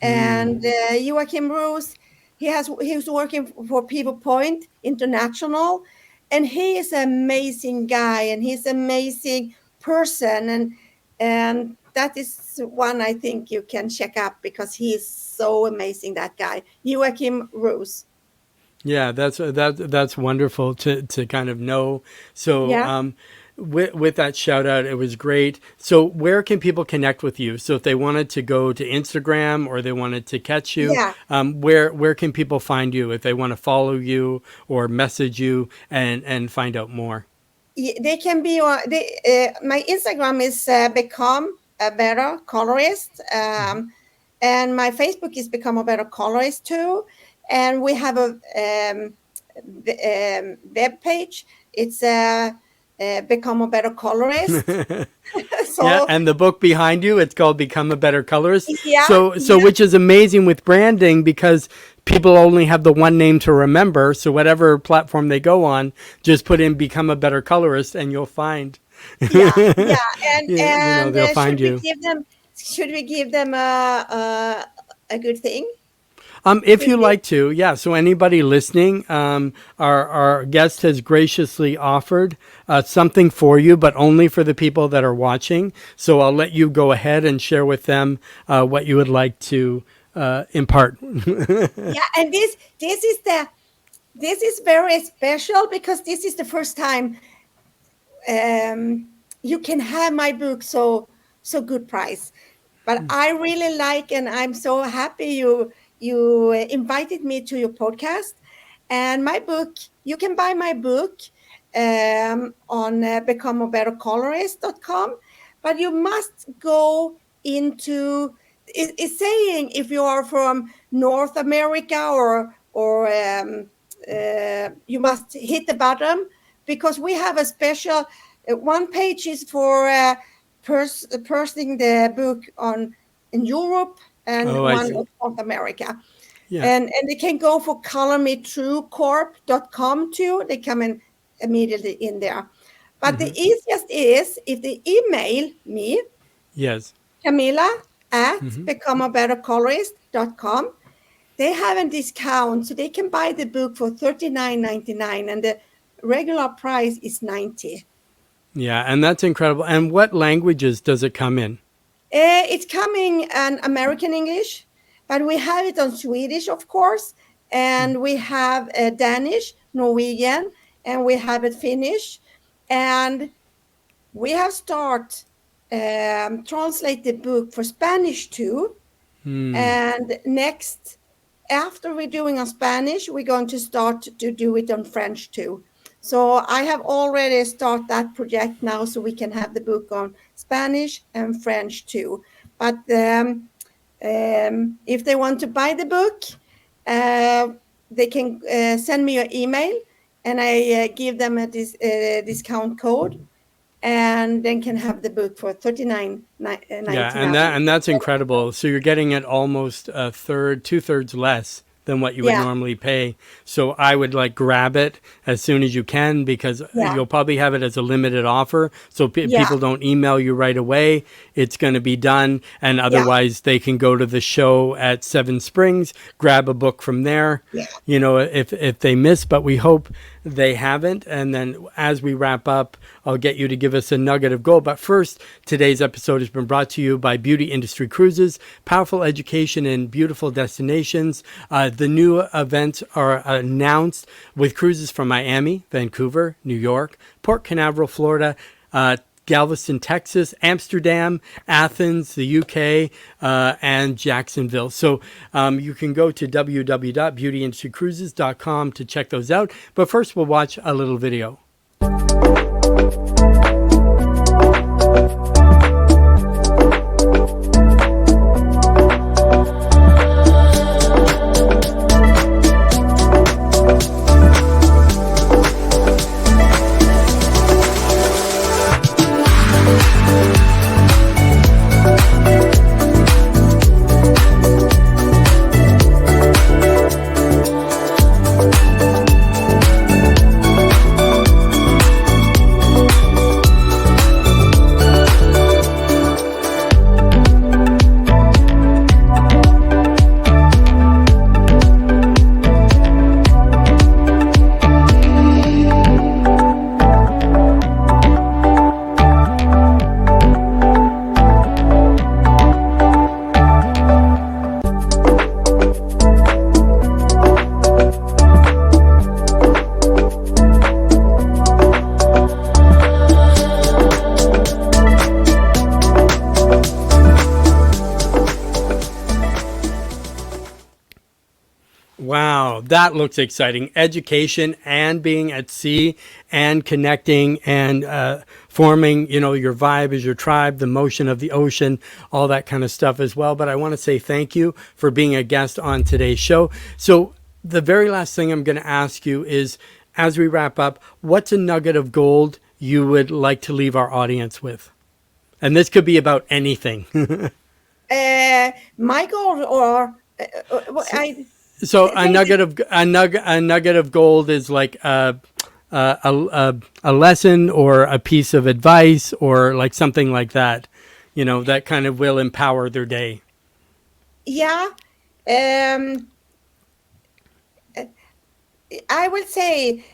Mm. And Joachim Roos, he's working for People Point International, and he is an amazing guy, and he's an amazing person, and that is one I think you can check up because he's so amazing. That guy, Joachim Roos. Yeah, that's wonderful to kind of know. So, Yeah, with that shout out, it was great. So, where can people connect with you? So, if they wanted to go to Instagram or they wanted to catch you, yeah. where can people find you if they want to follow you or message you and find out more? They can be on my Instagram is become a better colorist, Hmm. and my Facebook is become a better colorist too, and we have a web page. It's become a better colorist. Yeah, So and the book behind you, it's called Become a Better Colorist. yeah, So yeah, which is amazing with branding because people only have the one name to remember. So whatever platform they go on, just put in Become a Better Colorist and you'll find yeah, yeah, you know, and they'll find you. should we give them a good thing? If Should you we? like to, yeah. So anybody listening, our guest has graciously offered something for you, but only for the people that are watching. So I'll let you go ahead and share with them what you would like to impart. Yeah, and this is very special because this is the first time you can have my book so good price. But I really like, and I'm so happy you invited me to your podcast. And my book, you can buy my book on becomeabettercolorist.com, but you must go into it's saying if you are from North America or you must hit the bottom because we have a special one page is for pursing the book on in Europe and Oh, I one see. of North America. Yeah. And they can go for colormetruecorp.com too. They come in immediately in there. But the Hmm. easiest is if they email me, Yes. Camilla at Hmm. becomeabettercolorist.com. They have a discount, so they can buy the book for $39.99 and the regular price is 90. Yeah, and that's incredible. And what languages does it come in? It's coming in American English, but we have it on Swedish, of course, and we have Danish, Norwegian, and we have it Finnish, and we have start translate the book for Spanish too. And next, after we're doing on Spanish, we're going to start to do it on French too. So I have already started that project now, so we can have the book on Spanish and French too. But if they want to buy the book, they can send me your email, and I give them a discount code, and then can have the book for $39.99. Yeah, and that's incredible. So you're getting it almost a third, 2/3 less than what you would normally pay. So I would like grab it as soon as you can, because you'll probably have it as a limited offer. So people don't email you right away. It's going to be done. And otherwise they can go to the show at Seven Springs, grab a book from there, you know, if they miss, but we hope they haven't. And then as we wrap up, I'll get you to give us a nugget of gold. But first, today's episode has been brought to you by Beauty Industry Cruises, powerful education in beautiful destinations. The new events are announced with cruises from Miami, Vancouver, New York, Port Canaveral, Florida, Galveston, Texas, Amsterdam, Athens, the UK, and Jacksonville. So you can go to www.beautyindustrycruises.com to check those out. But first, we'll watch a little video. Wow, that looks exciting. Education and being at sea and connecting and forming, you know, your vibe is your tribe, the motion of the ocean, all that kind of stuff as well. But I want to say thank you for being a guest on today's show. So the very last thing I'm going to ask you is, as we wrap up, what's a nugget of gold you would like to leave our audience with? And this could be about anything. My goal, or So a nugget of gold is like a lesson or a piece of advice or like something like that, you know, that kind of will empower their day. Yeah. I would say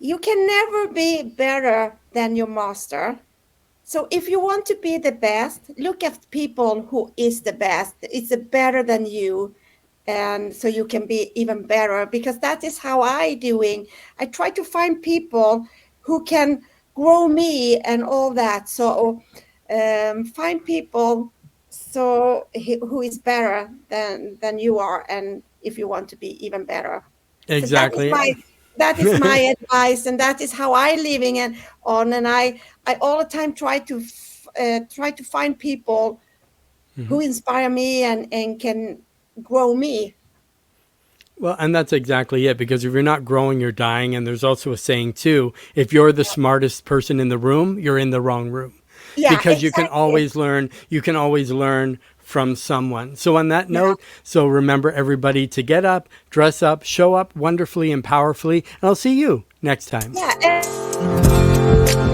you can never be better than your master. So if you want to be the best, look at people who is the best. It's better than you. And so you can be even better, because that is how I try to find people who can grow me and all that. So find people who is better than you are, and if you want to be even better. Exactly. So that is my advice, and that is how I living on. And I all the time try to find people who inspire me and can grow me. Well, and that's exactly it, because if you're not growing, you're dying. And there's also a saying too, if you're the smartest person in the room, you're in the wrong room. Yeah, because exactly. you can always learn from someone. So on that note, so remember everybody to get up, dress up, show up wonderfully and powerfully, and I'll see you next time. Yeah.